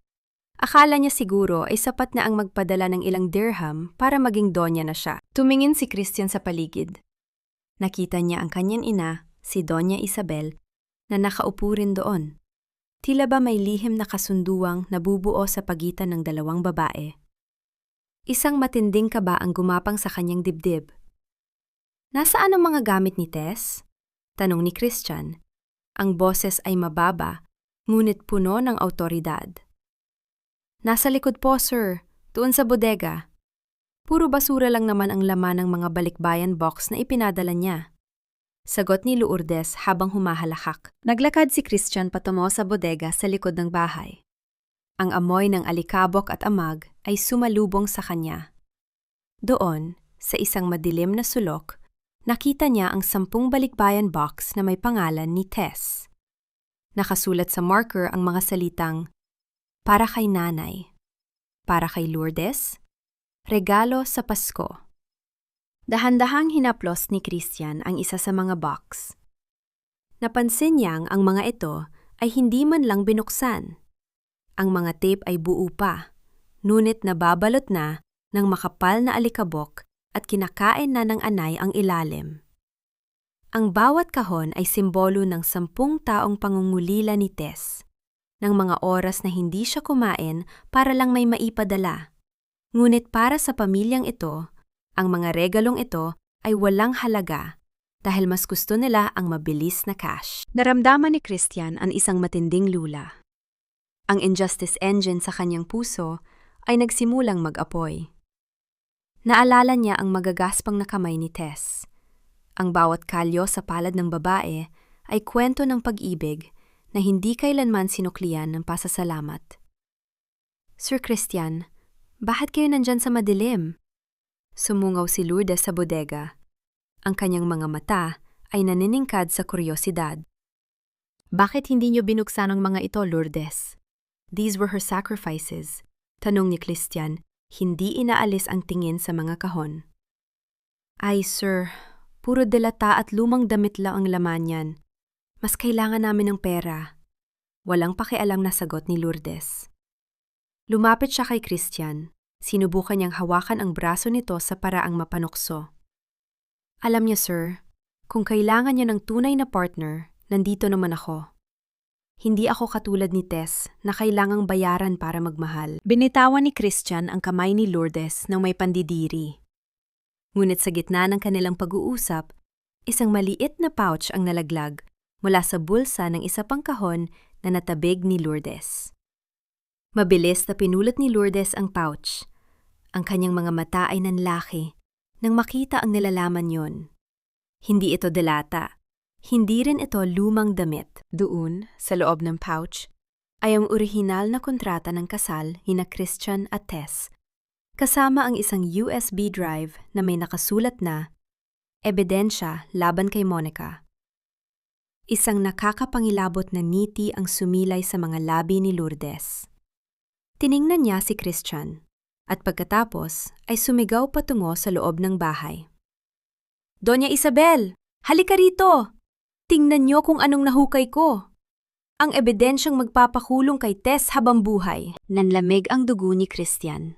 Akala niya siguro ay sapat na ang magpadala ng ilang dirham para maging donya na siya. Tumingin si Christian sa paligid. Nakita niya ang kanyang ina, si Doña Isabel, na nakaupo rin doon. Tila ba may lihim na kasunduang nabubuo sa pagitan ng dalawang babae. Isang matinding kaba ang gumapang sa kanyang dibdib. Nasaan ang mga gamit ni Tess? Tanong ni Christian. Ang boses ay mababa, ngunit puno ng awtoridad. Nasa likod po, sir. Doon sa bodega. Puro basura lang naman ang laman ng mga balikbayan box na ipinadala niya. Sagot ni Lourdes habang humahalakak. Naglakad si Christian patungo sa bodega sa likod ng bahay. Ang amoy ng alikabok at amag ay sumalubong sa kanya. Doon, sa isang madilim na sulok, nakita niya ang 10 balikbayan box na may pangalan ni Tess. Nakasulat sa marker ang mga salitang, "Para kay nanay. Para kay Lourdes. Regalo sa Pasko." Dahan-dahang hinaplos ni Christian ang isa sa mga box. Napansin niyang ang mga ito ay hindi man lang binuksan. Ang mga tape ay buo pa, ngunit nababalot na ng makapal na alikabok at kinakain na ng anay ang ilalim. Ang bawat kahon ay simbolo ng 10 taong pangungulila ni Tess, ng mga oras na hindi siya kumain para lang may maipadala. Ngunit para sa pamilyang ito, ang mga regalong ito ay walang halaga dahil mas gusto nila ang mabilis na cash. Naramdaman ni Christian ang isang matinding lula. Ang injustice engine sa kanyang puso ay nagsimulang mag-apoy. Naalala niya ang magagaspang na kamay ni Tess. Ang bawat kalyo sa palad ng babae ay kwento ng pag-ibig na hindi kailanman sinuklian ng pasasalamat. Sir Christian, bakit kayo nandyan sa madilim? Sumungaw si Lourdes sa bodega. Ang kanyang mga mata ay naniningkad sa kuryosidad. Bakit hindi niyo binuksan ang mga ito, Lourdes? These were her sacrifices. Tanong ni Christian, hindi inaalis ang tingin sa mga kahon. Ay, sir, puro delata at lumang damit lang ang laman yan. Mas kailangan namin ng pera. Walang pakialam na sagot ni Lourdes. Lumapit siya kay Christian. Sinubukan niyang hawakan ang braso nito sa paraang mapanukso. Alam niyo, sir, kung kailangan niya ng tunay na partner, nandito naman ako. Hindi ako katulad ni Tess na kailangang bayaran para magmahal. Binitawan ni Christian ang kamay ni Lourdes nang may pandidiri. Ngunit sa gitna ng kanilang pag-uusap, isang maliit na pouch ang nalaglag mula sa bulsa ng isa pang kahon na natabig ni Lourdes. Mabilis na pinulot ni Lourdes ang pouch. Ang kanyang mga mata ay nanlaki nang makita ang nilalaman yon. Hindi ito delata. Hindi rin ito lumang damit. Doon, sa loob ng pouch, ay ang orihinal na kontrata ng kasal nina Christian at Tess, kasama ang isang USB drive na may nakasulat na ebidensya laban kay Monica. Isang nakakapangilabot na ngiti ang sumilay sa mga labi ni Lourdes. Tiningnan niya si Christian, at pagkatapos ay sumigaw patungo sa loob ng bahay. Doña Isabel, halika rito! Tingnan niyo kung anong nahukay ko. Ang ebidensyang magpapakulong kay Tess habang buhay. Nanlamig ang dugo ni Christian.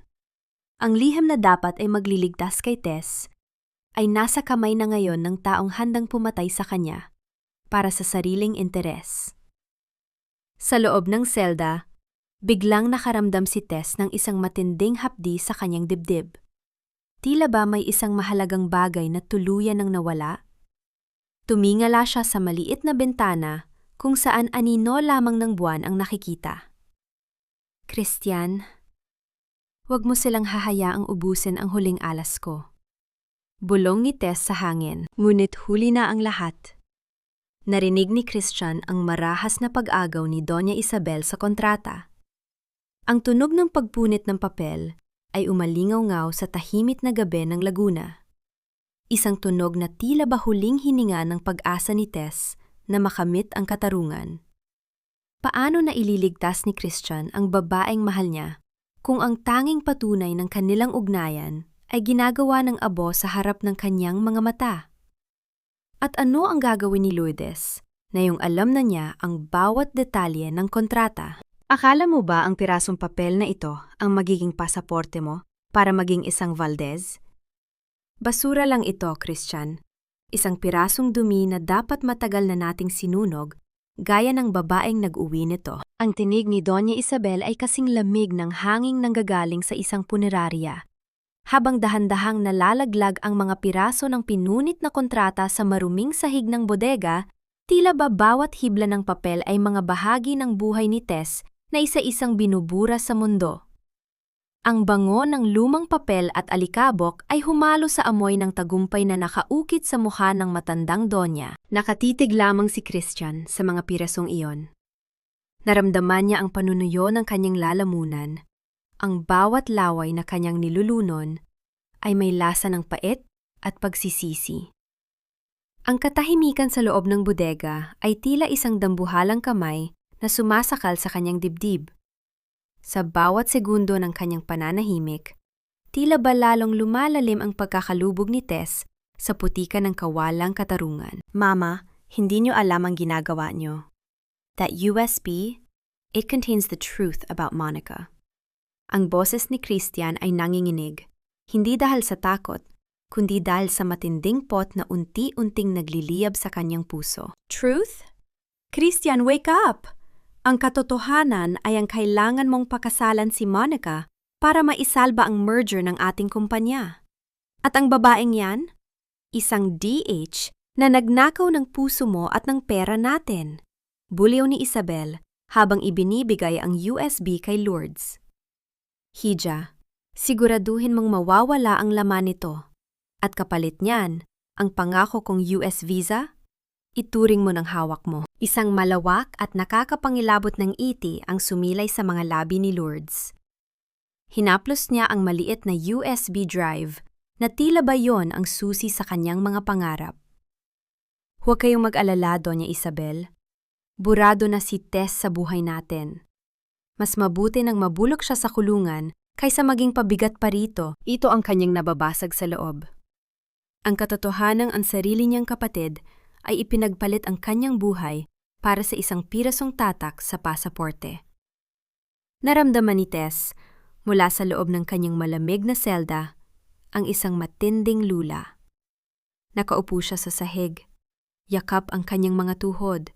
Ang liham na dapat ay magliligtas kay Tess ay nasa kamay na ngayon ng taong handang pumatay sa kanya para sa sariling interes. Sa loob ng selda, biglang nakaramdam si Tess ng isang matinding hapdi sa kanyang dibdib. Tila ba may isang mahalagang bagay na tuluyan ng nawala? Tumingala siya sa maliit na bintana kung saan anino lamang ng buwan ang nakikita. Christian, huwag mo silang hahayaang ubusin ang huling alas ko. Bulong ni Tess sa hangin, ngunit huli na ang lahat. Narinig ni Christian ang marahas na pag-agaw ni Doña Isabel sa kontrata. Ang tunog ng pagpunit ng papel ay umalingaw-ngaw sa tahimik na gabi ng Laguna. Isang tunog na tila ba huling hininga ng pag-asa ni Tess na makamit ang katarungan. Paano na ililigtas ni Christian ang babaeng mahal niya kung ang tanging patunay ng kanilang ugnayan ay ginagawa ng abo sa harap ng kanyang mga mata? At ano ang gagawin ni Lourdes na yung alam na niya ang bawat detalye ng kontrata? Akala mo ba ang pirasong papel na ito ang magiging pasaporte mo para maging isang Valdez? Basura lang ito, Christian. Isang pirasong dumi na dapat matagal na nating sinunog, gaya ng babaeng nag-uwi nito. Ang tinig ni Doña Isabel ay kasing lamig ng hanging nanggagaling sa isang punerarya. Habang dahan-dahang nalalaglag ang mga piraso ng pinunit na kontrata sa maruming sahig ng bodega, tila ba bawat hibla ng papel ay mga bahagi ng buhay ni Tess na isa-isang binubura sa mundo. Ang bango ng lumang papel at alikabok ay humalo sa amoy ng tagumpay na nakaukit sa mukha ng matandang donya. Nakatitig lamang si Christian sa mga pirasong iyon. Naramdaman niya ang panunuyo ng kanyang lalamunan. Ang bawat laway na kanyang nilulunon ay may lasa ng pait at pagsisisi. Ang katahimikan sa loob ng bodega ay tila isang dambuhalang kamay na sumasakal sa kanyang dibdib. Sa bawat segundo ng kanyang pananahimik, tila ba lalong lumalalim ang pagkakalubog ni Tess sa putikan ng kawalang katarungan. Mama, hindi niyo alam ang ginagawa niyo. That USB, it contains the truth about Monica. Ang boses ni Christian ay nanginginig, hindi dahil sa takot, kundi dahil sa matinding pot na unti-unting nagliliyab sa kanyang puso. Truth? Christian, wake up! Ang katotohanan ay ang kailangan mong pakasalan si Monica para maisalba ang merger ng ating kumpanya. At ang babaeng yan? Isang DH na nagnakaw ng puso mo at ng pera natin. Buliw ni Isabel habang ibinibigay ang USB kay Lourdes. Hija, siguraduhin mong mawawala ang laman nito. At kapalit niyan, ang pangako kong US visa, ituring mo ng hawak mo. Isang malawak at nakakapangilabot ng iti ang sumilay sa mga labi ni Lourdes. Hinaplos niya ang maliit na USB drive na tila ba yon ang susi sa kanyang mga pangarap. Huwag kayong mag-alala, Doña Isabel. Burado na si Tess sa buhay natin. Mas mabuti nang mabulok siya sa kulungan kaysa maging pabigat pa rito. Ito ang kanyang nababasag sa loob. Ang katotohanang ang sarili niyang kapatid ay ipinagpalit ang kanyang buhay para sa isang pirasong tatak sa pasaporte. Naramdaman ni Tess, mula sa loob ng kanyang malamig na selda, ang isang matinding lula. Nakaupo siya sa sahig, yakap ang kanyang mga tuhod,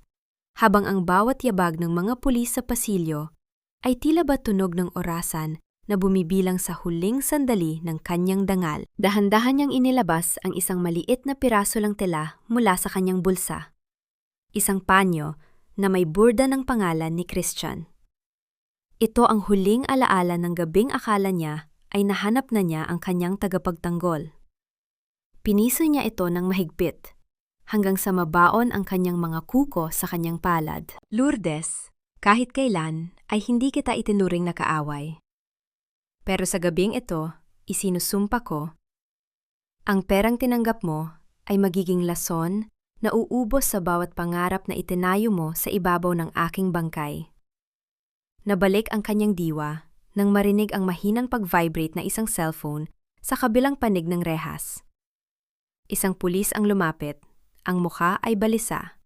habang ang bawat yabag ng mga pulis sa pasilyo ay tila ba tunog ng orasan na bumibilang sa huling sandali ng kanyang dangal. Dahan-dahan niyang inilabas ang isang maliit na piraso lang tela mula sa kanyang bulsa. Isang panyo na may burda ng pangalan ni Christian. Ito ang huling alaala ng gabing akala niya ay nahanap na niya ang kanyang tagapagtanggol. Piniso niya ito ng mahigpit, hanggang sa mabaon ang kanyang mga kuko sa kanyang palad. Lourdes, kahit kailan ay hindi kita itinuring na kaaway. Pero sa gabing ito, isinusumpa ko, ang perang tinanggap mo ay magiging lason na uubos sa bawat pangarap na itinayo mo sa ibabaw ng aking bangkay. Nabalik ang kanyang diwa nang marinig ang mahinang pag-vibrate na isang cellphone sa kabilang panig ng rehas. Isang pulis ang lumapit, ang mukha ay balisa,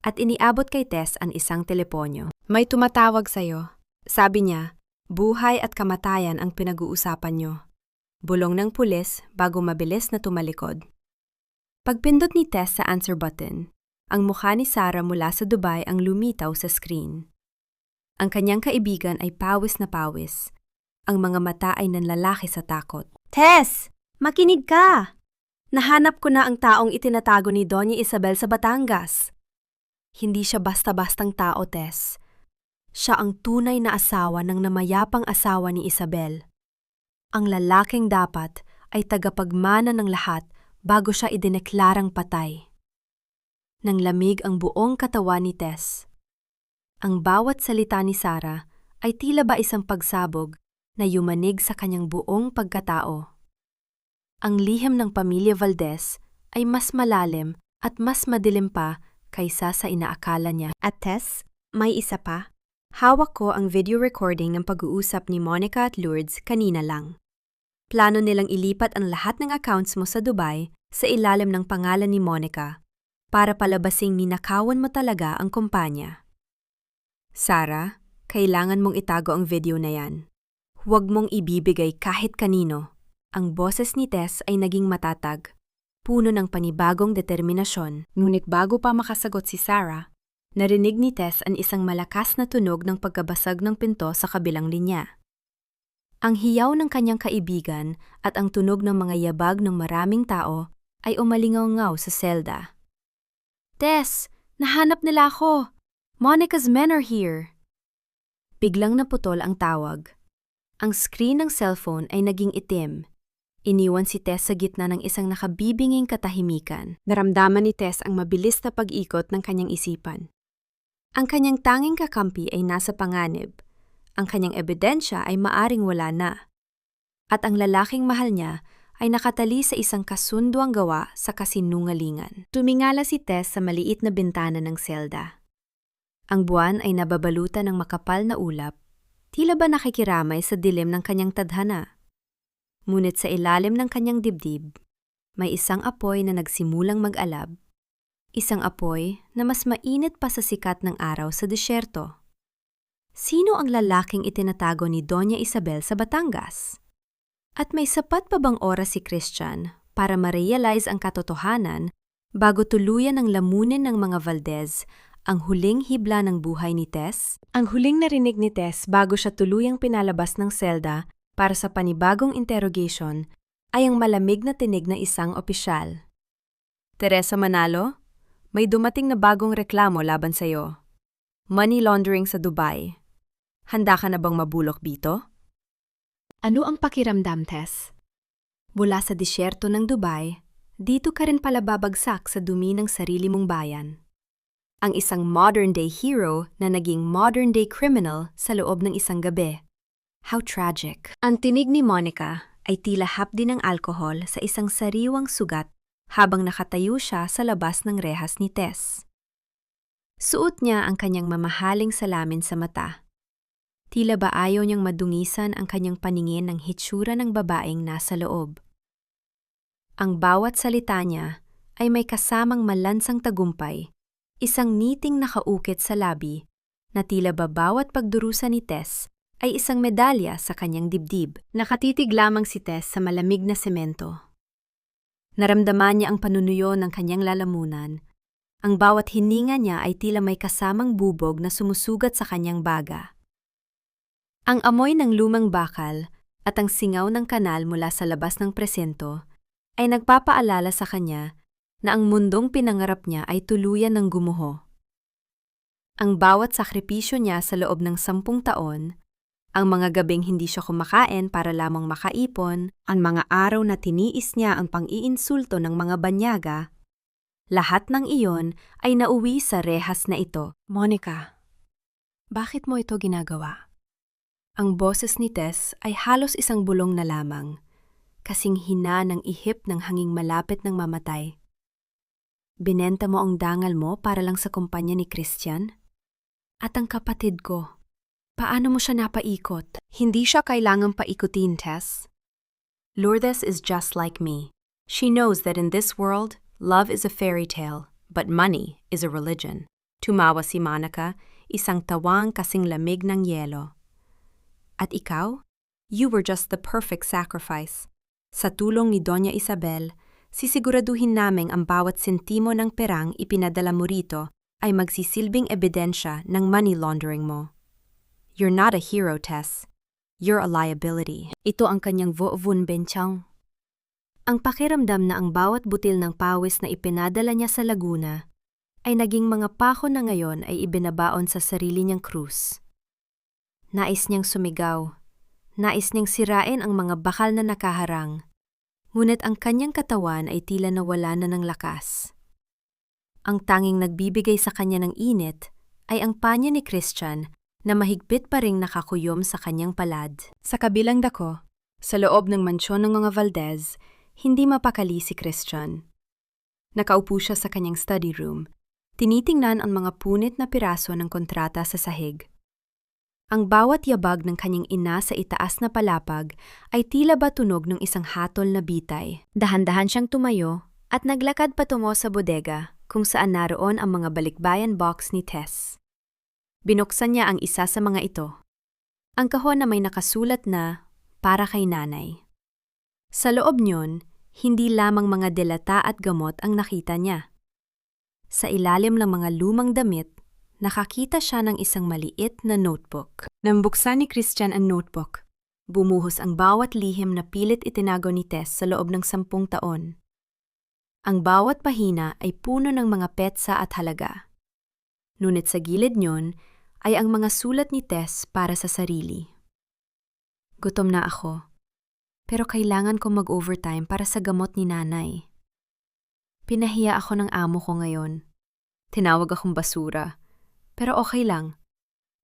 at iniabot kay Tess ang isang teleponyo. May tumatawag sa'yo. Sabi niya, buhay at kamatayan ang pinag-uusapan niyo. Bulong ng pulis bago mabilis na tumalikod. Pagpindot ni Tess sa answer button, ang mukha ni Sarah mula sa Dubai ang lumitaw sa screen. Ang kanyang kaibigan ay pawis na pawis. Ang mga mata ay nanlalaki sa takot. Tess! Makinig ka! Nahanap ko na ang taong itinatago ni Doña Isabel sa Batangas. Hindi siya basta-bastang tao, Tess. Siya ang tunay na asawa ng namayapang asawa ni Isabel. Ang lalaking dapat ay tagapagmana ng lahat bago siya idineklarang patay. Nang lamig ang buong katawan ni Tess. Ang bawat salita ni Sarah ay tila ba isang pagsabog na yumanig sa kanyang buong pagkatao. Ang lihim ng pamilya Valdez ay mas malalim at mas madilim pa kaysa sa inaakala niya. At Tess, may isa pa. Hawak ko ang video recording ng pag-uusap ni Monica at Lourdes kanina lang. Plano nilang ilipat ang lahat ng accounts mo sa Dubai sa ilalim ng pangalan ni Monica para palabasing ninakawan mo talaga ang kumpanya. Sarah, kailangan mong itago ang video na yan. Huwag mong ibibigay kahit kanino. Ang boses ni Tess ay naging matatag, puno ng panibagong determinasyon. Ngunit bago pa makasagot si Sarah, narinig ni Tess ang isang malakas na tunog ng pagkabasag ng pinto sa kabilang linya. Ang hiyaw ng kanyang kaibigan at ang tunog ng mga yabag ng maraming tao ay umalingaw-ngaw sa selda. Tess, nahanap nila ako! Monica's men are here! Biglang naputol ang tawag. Ang screen ng cellphone ay naging itim. Iniwan si Tess sa gitna ng isang nakabibinging katahimikan. Naramdaman ni Tess ang mabilis na pag-ikot ng kanyang isipan. Ang kanyang tanging kakampi ay nasa panganib. Ang kanyang ebidensya ay maaring wala na. At ang lalaking mahal niya ay nakatali sa isang kasunduang gawa sa kasinungalingan. Tumingala si Tess sa maliit na bintana ng selda. Ang buwan ay nababalutan ng makapal na ulap, tila ba nakikiramay sa dilim ng kanyang tadhana. Ngunit sa ilalim ng kanyang dibdib, may isang apoy na nagsimulang mag-alab. Isang apoy na mas mainit pa sa sikat ng araw sa disyerto. Sino ang lalaking itinatago ni Doña Isabel sa Batangas? At may sapat pa bang oras si Christian para ma-realize ang katotohanan bago tuluyan ng lamunin ng mga Valdez ang huling hibla ng buhay ni Tess? Ang huling narinig ni Tess bago siya tuluyang pinalabas ng selda para sa panibagong interrogation ay ang malamig na tinig na isang opisyal. Teresa Manalo, may dumating na bagong reklamo laban sa iyo. Money laundering sa Dubai. Handa ka na bang mabulok dito? Ano ang pakiramdam, Tess? Mula sa disyerto ng Dubai, dito ka rin pala babagsak sa dumi ng sarili mong bayan. Ang isang modern-day hero na naging modern-day criminal sa loob ng isang gabi. How tragic. Ang tinig ni Monica ay tila hapdi ng alkohol sa isang sariwang sugat habang nakatayo siya sa labas ng rehas ni Tess. Suot niya ang kanyang mamahaling salamin sa mata. Tila ba ayaw niyang madungisan ang kanyang paningin ng hitsura ng babaeng nasa loob. Ang bawat salita niya ay may kasamang malansang tagumpay, isang ngiting nakaukit sa labi, na tila ba bawat pagdurusa ni Tess ay isang medalya sa kanyang dibdib. Nakatitig lamang si Tess sa malamig na semento. Naramdaman niya ang panunuyo ng kanyang lalamunan. Ang bawat hininga niya ay tila may kasamang bubog na sumusugat sa kanyang baga. Ang amoy ng lumang bakal at ang singaw ng kanal mula sa labas ng presinto ay nagpapaalala sa kanya na ang mundong pinangarap niya ay tuluyan ng gumuho. Ang bawat sakripisyo niya sa loob ng 10 taon, ang mga gabing hindi siya kumakain para lamang makaipon, ang mga araw na tiniis niya ang pang-iinsulto ng mga banyaga, lahat ng iyon ay nauwi sa rehas na ito. Monica, bakit mo ito ginagawa? Ang boses ni Tess ay halos isang bulong na lamang, kasing hina ng ihip ng hanging malapit ng mamatay. Binenta mo ang dangal mo para lang sa kumpanya ni Christian? At ang kapatid ko, paano mo siya napaikot? Hindi siya kailangang paikutin, Tess. Lourdes is just like me. She knows that in this world, love is a fairy tale, but money is a religion. Tumawa si Monica, isang tawang kasing lamig ng yelo. At ikaw? You were just the perfect sacrifice. Sa tulong ni Doña Isabel, sisiguraduhin naming ang bawat sentimo ng perang ipinadala mo rito ay magsisilbing ebidensya ng money laundering mo. You're not a hero, Tess. You're a liability. Ito ang kanyang Vuvun Benchang. Ang pakiramdam na ang bawat butil ng pawis na ipinadala niya sa Laguna ay naging mga pako na ngayon ay ibinabaon sa sarili niyang krus. Nais niyang sumigaw. Nais niyang sirain ang mga bakal na nakaharang. Ngunit ang kanyang katawan ay tila nawala na ng lakas. Ang tanging nagbibigay sa kanya ng init ay ang panya ni Christian na mahigpit pa ring nakakuyom sa kanyang palad. Sa kabilang dako, sa loob ng mansyon ng mga Valdez, hindi mapakali si Christian. Nakaupo siya sa kanyang study room, tinitingnan ang mga punit na piraso ng kontrata sa sahig. Ang bawat yabag ng kanyang ina sa itaas na palapag ay tila ba tunog ng isang hatol na bitay. Dahan-dahan siyang tumayo at naglakad patungo sa bodega kung saan naroon ang mga balikbayan box ni Tess. Binuksan niya ang isa sa mga ito. Ang kahon na may nakasulat na, "Para kay nanay." Sa loob niyon, hindi lamang mga delata at gamot ang nakita niya. Sa ilalim ng mga lumang damit, nakakita siya ng isang maliit na notebook. Nang buksan ni Christian ang notebook, bumuhos ang bawat lihim na pilit itinago ni Tess sa loob ng 10 taon. Ang bawat pahina ay puno ng mga petsa at halaga. Ngunit sa gilid niyon ay ang mga sulat ni Tess para sa sarili. Gutom na ako, pero kailangan ko mag-overtime para sa gamot ni nanay. Pinahiya ako ng amo ko ngayon. Tinawag akong basura, pero okay lang.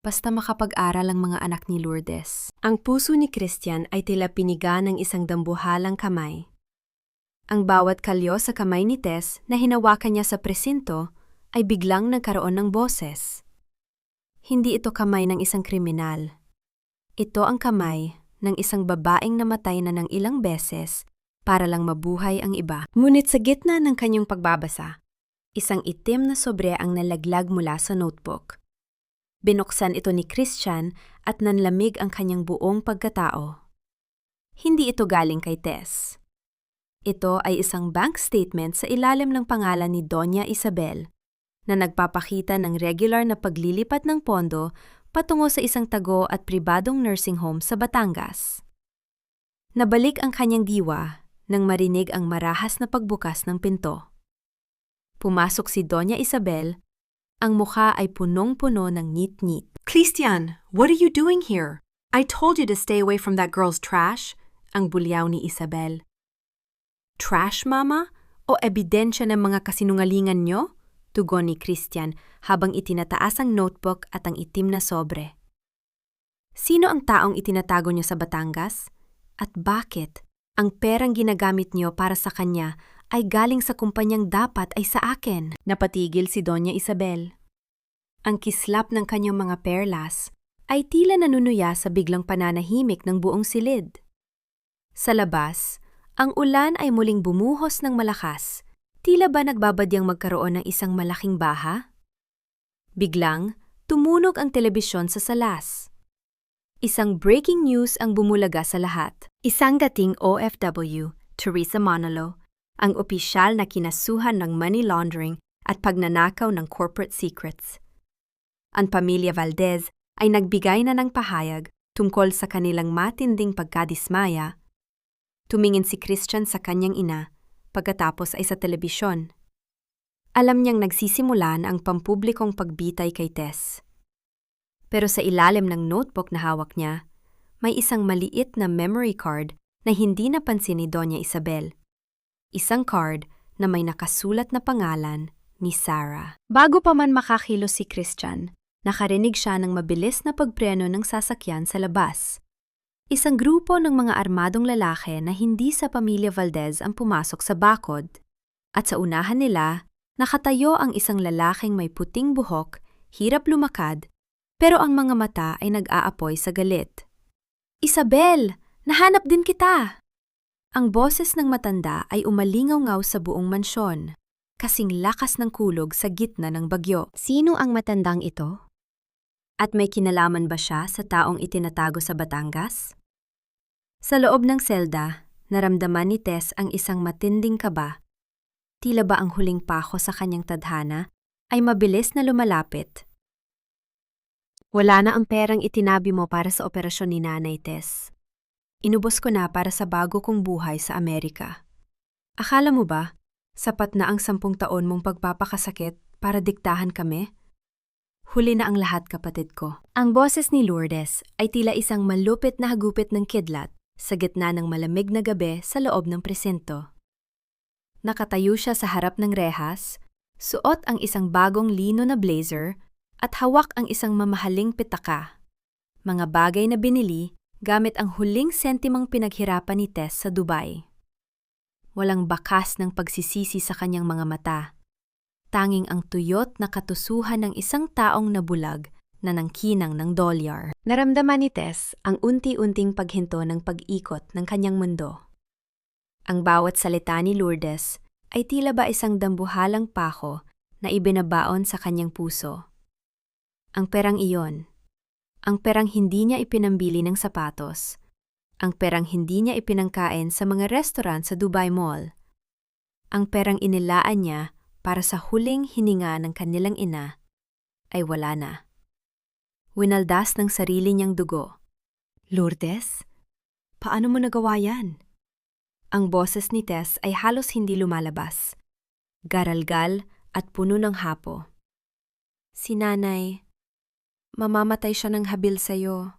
Basta makapag-aral ang mga anak ni Lourdes. Ang puso ni Christian ay tila piniga ng isang dambuhalang kamay. Ang bawat kalyo sa kamay ni Tess na hinawakan niya sa presinto ay biglang nagkaroon ng boses. Hindi ito kamay ng isang kriminal. Ito ang kamay ng isang babaeng namatay na ng ilang beses para lang mabuhay ang iba. Ngunit sa gitna ng kanyang pagbabasa, isang itim na sobre ang nalaglag mula sa notebook. Binuksan ito ni Christian at nanlamig ang kanyang buong pagkatao. Hindi ito galing kay Tess. Ito ay isang bank statement sa ilalim ng pangalan ni Doña Isabel na nagpapakita ng regular na paglilipat ng pondo patungo sa isang tago at pribadong nursing home sa Batangas. Nabalik ang kanyang diwa nang marinig ang marahas na pagbukas ng pinto. Pumasok si Doña Isabel, ang mukha ay punong-puno ng ngit-ngit. "Christian, what are you doing here? I told you to stay away from that girl's trash," ang bulyaw ni Isabel. "Trash, Mama? O ebidensya ng mga kasinungalingan nyo?" Tugon ni Christian habang itinataas ang notebook at ang itim na sobre. Sino ang taong itinatago niyo sa Batangas? At bakit ang perang ginagamit niyo para sa kanya ay galing sa kumpanyang dapat ay sa akin? Napatigil si Doña Isabel. Ang kislap ng kanyang mga perlas ay tila nanunuya sa biglang pananahimik ng buong silid. Sa labas, ang ulan ay muling bumuhos ng malakas. Tila ba nagbabadyang magkaroon ng isang malaking baha? Biglang, tumunog ang telebisyon sa salas. Isang breaking news ang bumulaga sa lahat. Isang dating OFW, Teresa Manalo, ang opisyal na kinasuhan ng money laundering at pagnanakaw ng corporate secrets. Ang pamilya Valdez ay nagbigay na ng pahayag tungkol sa kanilang matinding pagkadismaya. Tumingin si Christian sa kanyang ina, pagkatapos ay sa telebisyon. Alam niyang nagsisimulan ang pampublikong pagbitay kay Tess. Pero sa ilalim ng notebook na hawak niya, may isang maliit na memory card na hindi napansin ni Doña Isabel. Isang card na may nakasulat na pangalan ni Sarah. Bago pa man makakilos si Christian, nakarinig siya ng mabilis na pagpreno ng sasakyan sa labas. Isang grupo ng mga armadong lalaki na hindi sa pamilya Valdez ang pumasok sa bakod. At sa unahan nila, nakatayo ang isang lalaking may puting buhok, hirap lumakad, pero ang mga mata ay nag-aapoy sa galit. "Isabel! Nahanap din kita!" Ang boses ng matanda ay umalingaw-ngaw sa buong mansyon, kasing lakas ng kulog sa gitna ng bagyo. Sino ang matandang ito? At may kinalaman ba siya sa taong itinatago sa Batangas? Sa loob ng selda, naramdaman ni Tess ang isang matinding kaba. Tila ba ang huling pako sa kanyang tadhana ay mabilis na lumalapit. Wala na ang perang itinabi mo para sa operasyon ni Nanay Tess. Inubos ko na para sa bago kong buhay sa Amerika. Akala mo ba, sapat na ang 10 taon mong pagpapakasakit para diktahan kami? Huli na ang lahat, kapatid ko. Ang boses ni Lourdes ay tila isang malupit na hagupit ng kidlat sa gitna ng malamig na gabi sa loob ng presinto. Nakatayo siya sa harap ng rehas, suot ang isang bagong lino na blazer at hawak ang isang mamahaling pitaka. Mga bagay na binili gamit ang huling sentimong pinaghirapan ni Tess sa Dubai. Walang bakas ng pagsisisi sa kanyang mga mata. Tanging ang tuyot na katusuhan ng isang taong nabulag na nangkinang ng dolyar. Naramdaman ni Tess ang unti-unting paghinto ng pag-ikot ng kanyang mundo. Ang bawat salita ni Lourdes ay tila ba isang dambuhalang pako na ibinabaon sa kanyang puso. Ang perang iyon, ang perang hindi niya ipinambili ng sapatos, ang perang hindi niya ipinangkain sa mga restaurant sa Dubai Mall, ang perang inilaan niya para sa huling hininga ng kanilang ina, ay wala na. Winaldas ng sarili niyang dugo. "Lourdes, paano mo nagawa yan?" Ang boses ni Tess ay halos hindi lumalabas. Garalgal at puno ng hapo. "Si Nanay, mamamatay siya ng habil sa'yo."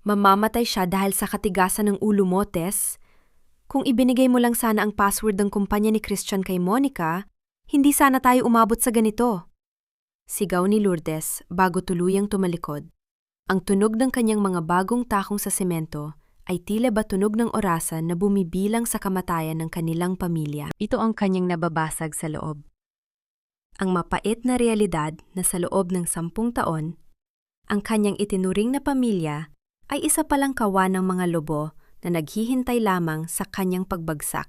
"Mamamatay siya dahil sa katigasan ng ulo mo, Tess. Kung ibinigay mo lang sana ang password ng kumpanya ni Christian kay Monica, hindi sana tayo umabot sa ganito." Sigaw ni Lourdes bago tuluyang tumalikod. Ang tunog ng kanyang mga bagong takong sa semento ay tila ba tunog ng orasan na bumibilang sa kamatayan ng kanilang pamilya. Ito ang kanyang nababasag sa loob. Ang mapait na realidad na sa loob ng 10 taon, ang kanyang itinuring na pamilya ay isa palang kawan ng mga lobo na naghihintay lamang sa kanyang pagbagsak.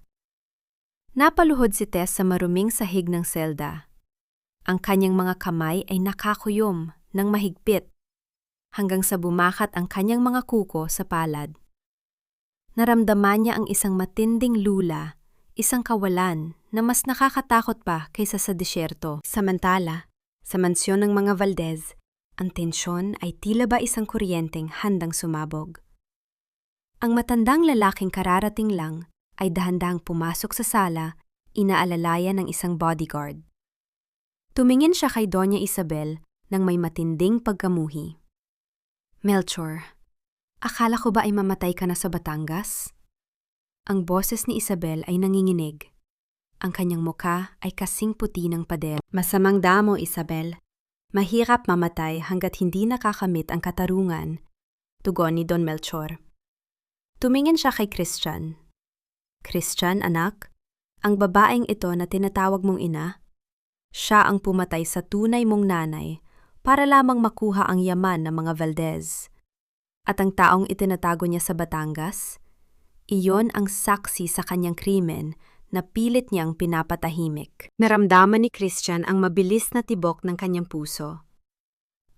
Napaluhod si Tess sa maruming sahig ng selda. Ang kanyang mga kamay ay nakakuyom ng mahigpit hanggang sa bumakat ang kanyang mga kuko sa palad. Naramdaman niya ang isang matinding lula, isang kawalan na mas nakakatakot pa kaysa sa disyerto. Samantala, sa mansyon ng mga Valdez, ang tensyon ay tila ba isang kuryenteng handang sumabog. Ang matandang lalaking kararating lang ay dahan-dahang pumasok sa sala, inaalalayan ng isang bodyguard. Tumingin siya kay Doña Isabel nang may matinding pagkamuhi. "Melchor, akala ko ba ay mamatay ka na sa Batangas?" Ang boses ni Isabel ay nanginginig. Ang kanyang mukha ay kasing puti ng pader. "Masamang damo, Isabel. Mahirap mamatay hanggat hindi nakakamit ang katarungan," tugon ni Don Melchor. Tumingin siya kay Christian. "Christian, anak, ang babaeng ito na tinatawag mong ina, siya ang pumatay sa tunay mong nanay para lamang makuha ang yaman ng mga Valdez. At ang taong itinatago niya sa Batangas, iyon ang saksi sa kanyang krimen na pilit niyang pinapatahimik. Naramdaman ni Christian ang mabilis na tibok ng kanyang puso.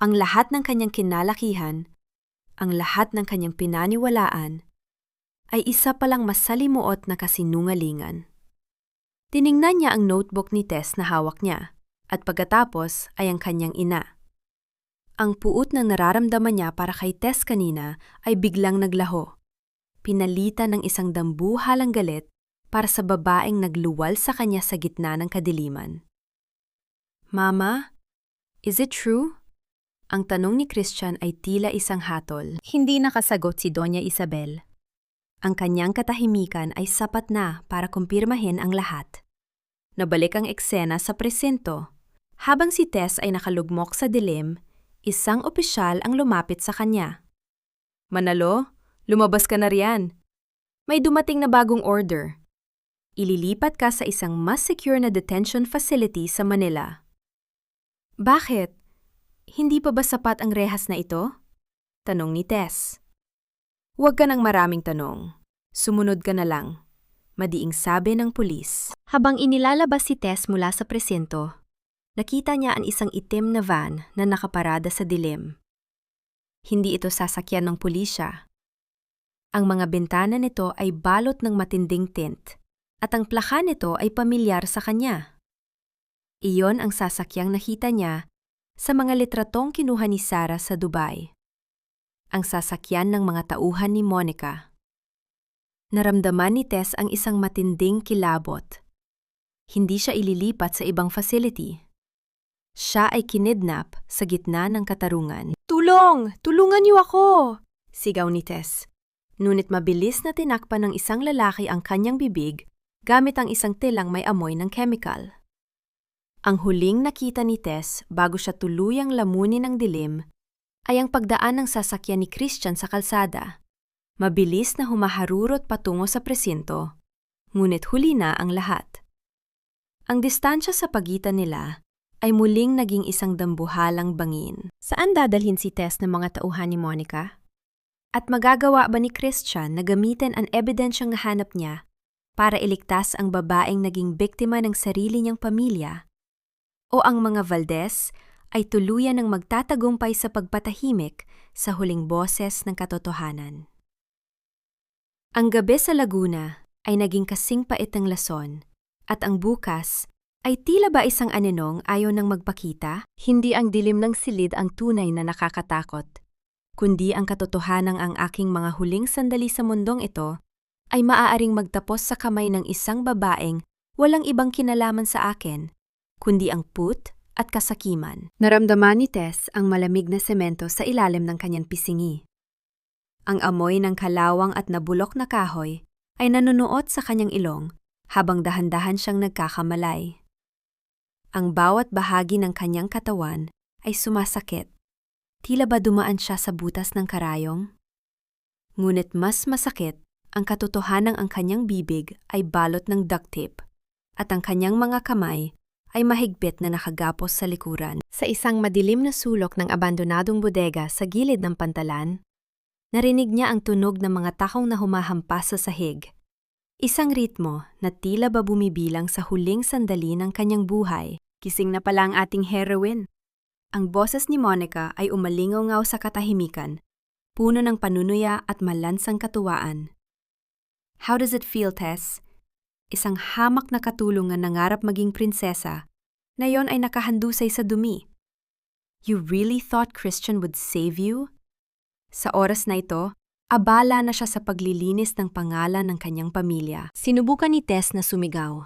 Ang lahat ng kanyang kinalakihan, ang lahat ng kanyang pinaniwalaan, ay isa palang masalimuot na kasinungalingan. Tiningnan niya ang notebook ni Tess na hawak niya, at pagkatapos ay ang kanyang ina. Ang puot ng nararamdaman niya para kay Tess kanina ay biglang naglaho. Pinalitan ng isang dambuhalang galit para sa babaeng nagluwal sa kanya sa gitna ng kadiliman. "Mama, is it true?" Ang tanong ni Christian ay tila isang hatol. Hindi nakasagot si Doña Isabel. Ang kanyang katahimikan ay sapat na para kumpirmahin ang lahat. Nabalik ang eksena sa presinto. Habang si Tess ay nakalugmok sa dilim, isang opisyal ang lumapit sa kanya. "Manalo, lumabas ka na riyan. May dumating na bagong order. Ililipat ka sa isang mas secure na detention facility sa Manila." "Bakit? Hindi pa ba sapat ang rehas na ito?" tanong ni Tess. "Huwag ka ng maraming tanong. Sumunod ka na lang," madiing sabi ng pulis. Habang inilalabas si Tess mula sa presinto, nakita niya ang isang itim na van na nakaparada sa dilim. Hindi ito sasakyan ng pulisya. Ang mga bintana nito ay balot ng matinding tint, at ang plaka nito ay pamilyar sa kanya. Iyon ang sasakyang nakita niya sa mga litratong kinuha ni Sarah sa Dubai. Ang sasakyan ng mga tauhan ni Monica. Naramdaman ni Tess ang isang matinding kilabot. Hindi siya ililipat sa ibang facility. Siya ay kinidnap sa gitna ng katarungan. "Tulong! Tulungan niyo ako!" sigaw ni Tess. Ngunit mabilis na tinakpan ng isang lalaki ang kanyang bibig gamit ang isang tilang may amoy ng chemical. Ang huling nakita ni Tess bago siya tuluyang lamunin ng dilim ay ang pagdaan ng sasakyan ni Christian sa kalsada. Mabilis na humaharurot patungo sa presinto, ngunit huli na ang lahat. Ang distansya sa pagitan nila ay muling naging isang dambuhalang bangin. Saan dadalhin si Tess ng mga tauhan ni Monica? At magagawa ba ni Christian na gamitin ang ebidensyang nahanap niya para iligtas ang babaeng naging biktima ng sarili niyang pamilya? O ang mga Valdez ay tuluyan ng magtatagumpay sa pagpatahimik sa huling boses ng katotohanan? Ang gabi sa Laguna ay naging kasing pait ng lason, at ang bukas ay tila ba isang aninong ayaw nang magpakita? Hindi ang dilim ng silid ang tunay na nakakatakot, kundi ang katotohanang ang aking mga huling sandali sa mundong ito ay maaaring magtapos sa kamay ng isang babaeng walang ibang kinalaman sa akin, kundi ang put at kasakiman. Naramdaman ni Tess ang malamig na semento sa ilalim ng kanyang pisingi. Ang amoy ng kalawang at nabulok na kahoy ay nanunuot sa kanyang ilong habang dahan-dahan siyang nagkakamalay. Ang bawat bahagi ng kanyang katawan ay sumasakit. Tila ba dumaan siya sa butas ng karayong? Ngunit mas masakit ang katotohanang ang kanyang bibig ay balot ng duct tape at ang kanyang mga kamay ay mahigpit na nakagapos sa likuran. Sa isang madilim na sulok ng abandonadong bodega sa gilid ng pantalan, narinig niya ang tunog ng mga takong na humahampas sa sahig. Isang ritmo na tila ba bumibilang sa huling sandali ng kanyang buhay. Kising na pala ang ating heroine. Ang boses ni Monica ay umalingaw sa katahimikan, puno ng panunuya at malansang katuwaan. "How does it feel, Tess?" Isang hamak na katulong na nangarap maging prinsesa, na yon ay nakahandusay sa dumi. "You really thought Christian would save you?" Sa oras na ito, abala na siya sa paglilinis ng pangalan ng kanyang pamilya. Sinubukan ni Tess na sumigaw,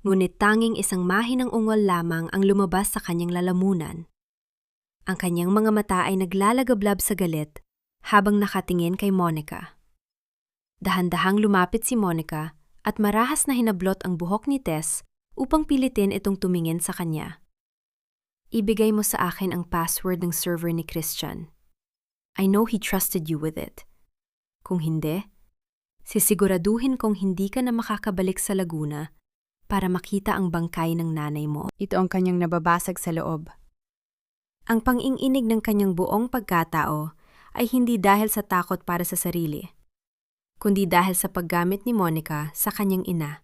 ngunit tanging isang mahinang ungol lamang ang lumabas sa kanyang lalamunan. Ang kanyang mga mata ay naglalagablab sa galit habang nakatingin kay Monica. Dahan-dahang lumapit si Monica at marahas na hinablot ang buhok ni Tess upang pilitin itong tumingin sa kanya. "Ibigay mo sa akin ang password ng server ni Christian. I know he trusted you with it. Kung hindi, sisiguraduhin kong hindi ka na makakabalik sa Laguna para makita ang bangkay ng nanay mo." Ito ang kanyang nababasag sa loob. Ang pang-inginig ng kanyang buong pagkatao ay hindi dahil sa takot para sa sarili, kundi dahil sa paggamit ni Monica sa kanyang ina.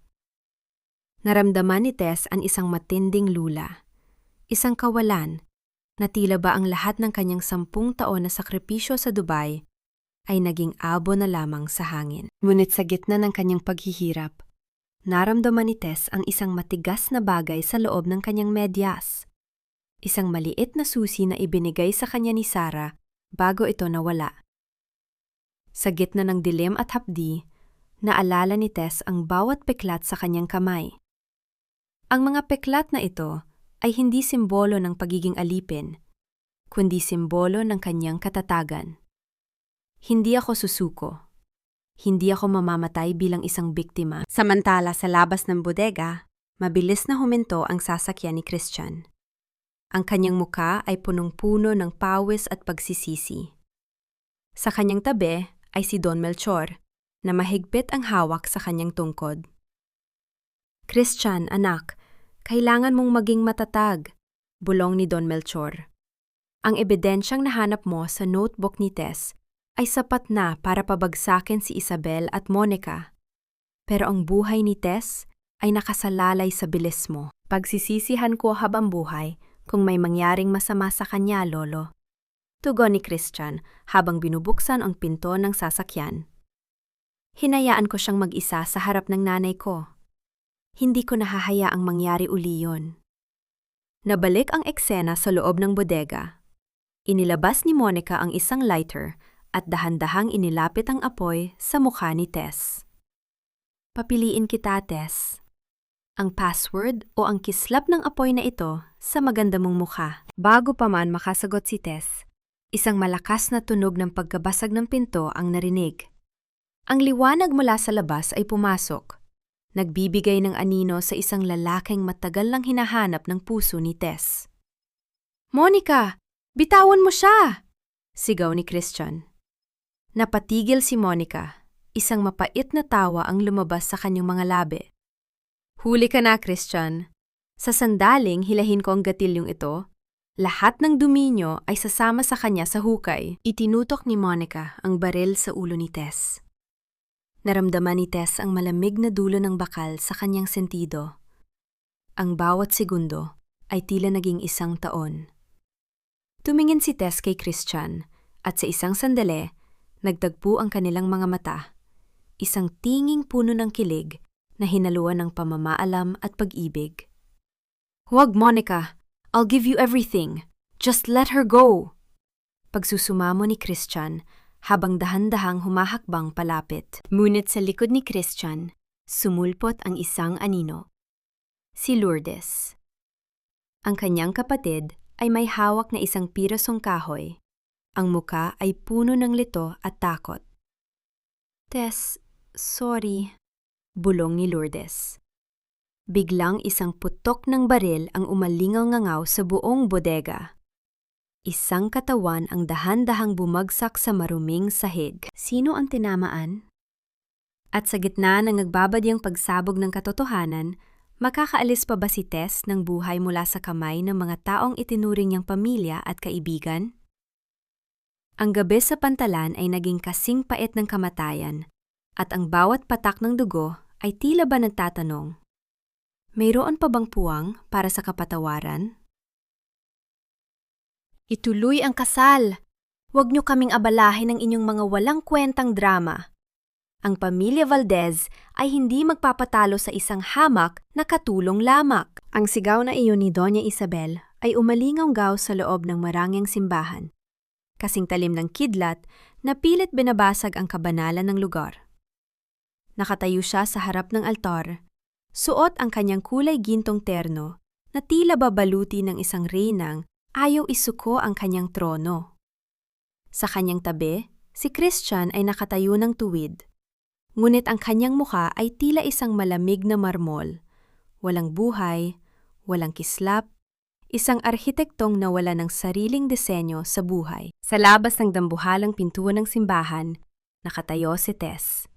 Naramdaman ni Tess ang isang matinding lula, isang kawalan, na tila ba ang lahat ng kanyang 10 taon na sakripisyo sa Dubai ay naging abo na lamang sa hangin. Ngunit sa gitna ng kanyang paghihirap, naramdaman ni Tess ang isang matigas na bagay sa loob ng kanyang medyas. Isang maliit na susi na ibinigay sa kanya ni Sarah bago ito nawala. Sa gitna ng dilim at hapdi, naalala ni Tess ang bawat peklat sa kanyang kamay. Ang mga peklat na ito ay hindi simbolo ng pagiging alipin, kundi simbolo ng kanyang katatagan. Hindi ako susuko. Hindi ako mamamatay bilang isang biktima. Samantala sa labas ng bodega, mabilis na huminto ang sasakyan ni Christian. Ang kanyang muka ay punong-puno ng pawis at pagsisisi. Sa kanyang tabi ay si Don Melchor, na mahigpit ang hawak sa kanyang tungkod. "Christian, anak, kailangan mong maging matatag," bulong ni Don Melchor. "Ang ebidensyang nahanap mo sa notebook ni Tess ay sapat na para pabagsakin si Isabel at Monica. Pero ang buhay ni Tess ay nakasalalay sa bilis mo. Pagsisisihan ko habang buhay kung may mangyaring masama sa kanya, Lolo," tugon ni Christian habang binubuksan ang pinto ng sasakyan. "Hinayaan ko siyang mag-isa sa harap ng nanay ko. Hindi ko nahahayaang mangyari uli yun." Nabalik ang eksena sa loob ng bodega. Inilabas ni Monica ang isang lighter at dahan-dahang inilapit ang apoy sa mukha ni Tess. "Papiliin kita, Tess. Ang password o ang kislap ng apoy na ito sa maganda mong mukha." Bago pa man makasagot si Tess, isang malakas na tunog ng pagkabasag ng pinto ang narinig. Ang liwanag mula sa labas ay pumasok, nagbibigay ng anino sa isang lalaking matagal lang hinahanap ng puso ni Tess. "Monica, bitawan mo siya!" sigaw ni Christian. Napatigil si Monica, isang mapait na tawa ang lumabas sa kanyang mga labi. "Huli ka na, Christian. Sa sandaling hilahin ko ang gatilyong ito, lahat ng dumi niyo ay sasama sa kanya sa hukay." Itinutok ni Monica ang baril sa ulo ni Tess. Naramdaman ni Tess ang malamig na dulo ng bakal sa kanyang sentido. Ang bawat segundo ay tila naging 1 taon. Tumingin si Tess kay Christian at sa isang sandali, nagtagpo ang kanilang mga mata. Isang tinging puno ng kilig na hinaluan ng pamamaalam at pag-ibig. "Huwag, Monica. I'll give you everything. Just let her go." Pagsusumamo ni Christian habang dahan-dahang humahakbang palapit. Ngunit sa likod ni Christian, sumulpot ang isang anino. Si Lourdes. Ang kanyang kapatid ay may hawak na isang pirasong kahoy. Ang muka ay puno ng lito at takot. "Tess, sorry," bulong ni Lourdes. Biglang isang putok ng baril ang umalingaw-ngangaw sa buong bodega. Isang katawan ang dahan-dahang bumagsak sa maruming sahig. Sino ang tinamaan? At sa gitna ng nagbabadyang pagsabog ng katotohanan, makakaalis pa ba si Tess ng buhay mula sa kamay ng mga taong itinuring niyang pamilya at kaibigan? Ang gabi sa pantalan ay naging kasing pait ng kamatayan, at ang bawat patak ng dugo ay tila ba nagtatanong, mayroon pa bang puwang para sa kapatawaran? "Ituloy ang kasal! Huwag niyo kaming abalahin ng inyong mga walang kwentang drama. Ang pamilya Valdez ay hindi magpapatalo sa isang hamak na katulong lamang." Ang sigaw na iyon ni Doña Isabel ay umalingaw-gaw sa loob ng marangyang simbahan. Kasing talim ng kidlat na pilit binabasag ang kabanalan ng lugar. Nakatayo siya sa harap ng altar, suot ang kanyang kulay gintong terno na tila babaluti ng isang reynang ayaw isuko ang kanyang trono. Sa kanyang tabi, si Christian ay nakatayo ng tuwid. Ngunit ang kanyang mukha ay tila isang malamig na marmol. Walang buhay, walang kislap, isang arhitektong nawala ng sariling disenyo sa buhay. Sa labas ng dambuhalang pintuan ng simbahan, nakatayo si Tess.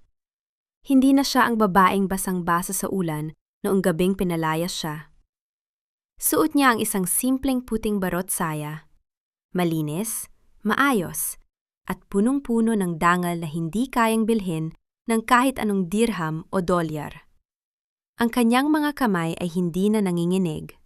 Hindi na siya ang babaeng basang-basa sa ulan noong gabing pinalayas siya. Suot niya ang isang simpleng puting barot saya, malinis, maayos, at punong-puno ng dangal na hindi kayang bilhin ng kahit anong dirham o dolyar. Ang kanyang mga kamay ay hindi na nanginginig.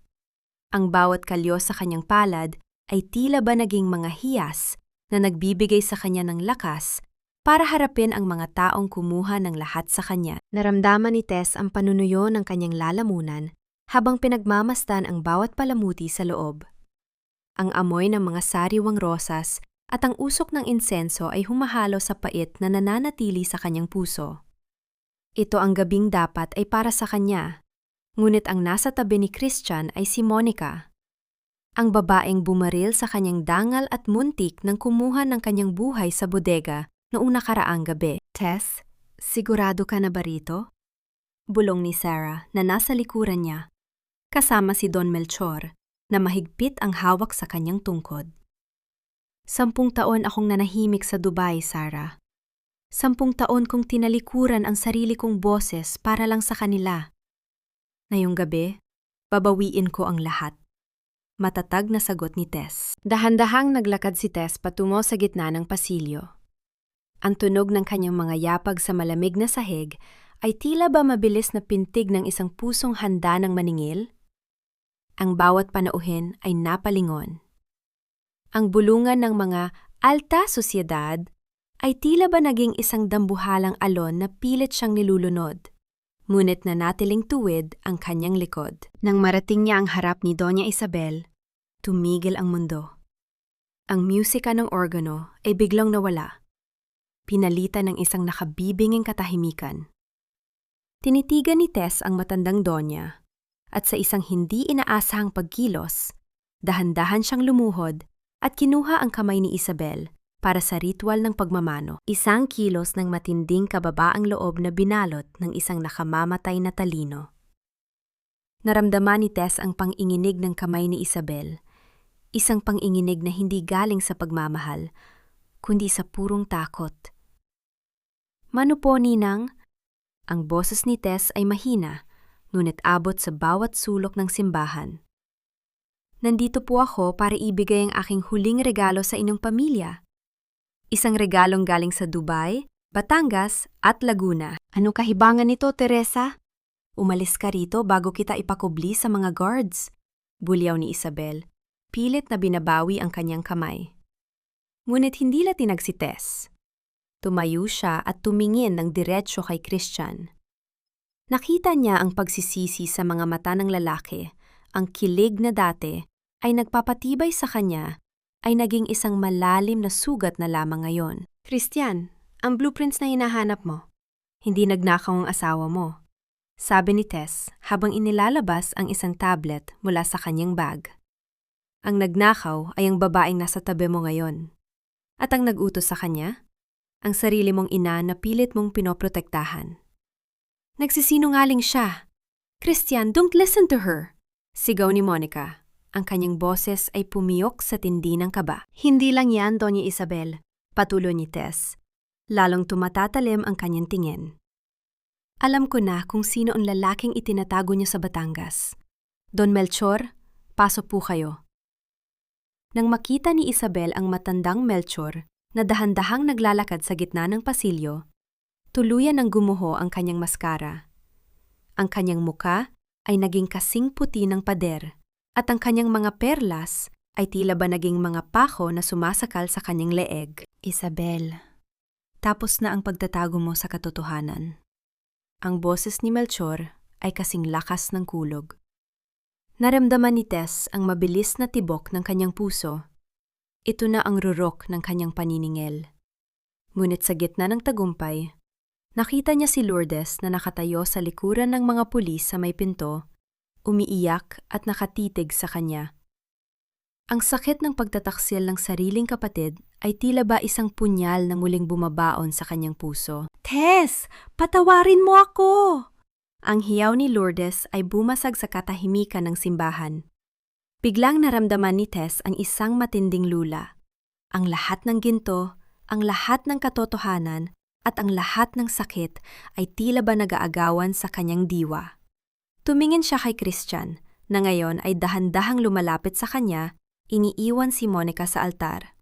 Ang bawat kalyo sa kanyang palad ay tila ba naging mga hiyas na nagbibigay sa kanya ng lakas para harapin ang mga taong kumuha ng lahat sa kanya. Naramdaman ni Tess ang panunuyo ng kanyang lalamunan habang pinagmamasdan ang bawat palamuti sa loob. Ang amoy ng mga sariwang rosas at ang usok ng insenso ay humahalo sa pait na nananatili sa kanyang puso. Ito ang gabing dapat ay para sa kanya, ngunit ang nasa tabi ni Christian ay si Monica, ang babaeng bumaril sa kanyang dangal at muntik nang kumuha ng kanyang buhay sa bodega noong nakaraang gabi. Tess, sigurado ka na ba rito? Bulong ni Sarah na nasa likuran niya, kasama si Don Melchor na mahigpit ang hawak sa kanyang tungkod. 10 taon akong nanahimik sa Dubai, Sarah. 10 taon kong tinalikuran ang sarili kong boses para lang sa kanila. Ngayong gabi, babawiin ko ang lahat. Matatag na sagot ni Tess. Dahan-dahang naglakad si Tess patungo sa gitna ng pasilyo. Ang tunog ng kanyang mga yapag sa malamig na sahig ay tila ba mabilis na pintig ng isang pusong handa ng maningil? Ang bawat panauhin ay napalingon. Ang bulungan ng mga alta sosyedad ay tila ba naging isang dambuhalang alon na pilit siyang nilulunod, ngunit nanatiling tuwid ang kanyang likod. Nang marating niya ang harap ni Doña Isabel, tumigil ang mundo. Ang musika ng organo ay biglang nawala, pinalitan ng isang nakabibinging katahimikan. Tinitigan ni Tess ang matandang Donya, at sa isang hindi inaasahang pagkilos, dahan-dahan siyang lumuhod at kinuha ang kamay ni Isabel para sa ritual ng pagmamano. Isang kilos ng matinding kababaang loob na binalot ng isang nakamamatay na talino. Naramdaman ni Tess ang pang-inginig ng kamay ni Isabel, isang pang-inginig na hindi galing sa pagmamahal, kundi sa purong takot. "Mano po, Ninang?" Ang boses ni Tess ay mahina, ngunit abot sa bawat sulok ng simbahan. "Nandito po ako para ibigay ang aking huling regalo sa inyong pamilya. Isang regalong galing sa Dubai, Batangas at Laguna." "Ano kahibangan nito, Teresa? Umalis ka rito bago kita ipakubli sa mga guards," bulyaw ni Isabel, pilit na binabawi ang kanyang kamay. Ngunit hindi latinag si Tess. Tumayo siya at tumingin ng diretsyo kay Christian. Nakita niya ang pagsisisi sa mga mata ng lalaki, ang kilig na dati ay nagpapatibay sa kanya ay naging isang malalim na sugat na lamang ngayon. "Christian, ang blueprints na hinahanap mo. Hindi nagnakaw ang asawa mo," sabi ni Tess habang inilalabas ang isang tablet mula sa kanyang bag. "Ang nagnakaw ay ang babaeng nasa tabi mo ngayon. At ang nag-utos sa kanya? Ang sarili mong ina na pilit mong pinoprotektahan." "Nagsisinungaling siya. Christian, don't listen to her," sigaw ni Monica. Ang kanyang boses ay pumiyok sa tindi ng kaba. "Hindi lang yan, Doña Isabel," patuloy ni Tess. Lalong tumatatalim ang kanyang tingin. "Alam ko na kung sino ang lalaking itinatago niyo sa Batangas. Don Melchor, pasok po kayo." Nang makita ni Isabel ang matandang Melchor na dahan-dahang naglalakad sa gitna ng pasilyo, tuluyan ng gumuho ang kanyang maskara. Ang kanyang muka ay naging kasing puti ng pader, at ang kanyang mga perlas ay tila ba naging mga pako na sumasakal sa kanyang leeg. "Isabel, tapos na ang pagtatago mo sa katotohanan." Ang boses ni Melchor ay kasing lakas ng kulog. Naramdaman ni Tess ang mabilis na tibok ng kanyang puso. Ito na ang rurok ng kanyang paniningil. Ngunit sa gitna ng tagumpay, nakita niya si Lourdes na nakatayo sa likuran ng mga pulis sa may pinto, umiiyak at nakatitig sa kanya. Ang sakit ng pagtataksil ng sariling kapatid ay tila ba isang punyal na muling bumabaon sa kanyang puso. "Tess, patawarin mo ako!" Ang hiyaw ni Lourdes ay bumasag sa katahimikan ng simbahan. Biglang naramdaman ni Tess ang isang matinding lula. Ang lahat ng ginto, ang lahat ng katotohanan, at ang lahat ng sakit ay tila ba nag-aagawan sa kanyang diwa. Tumingin siya kay Christian, na ngayon ay dahan-dahang lumalapit sa kanya, iniiwan si Monica sa altar.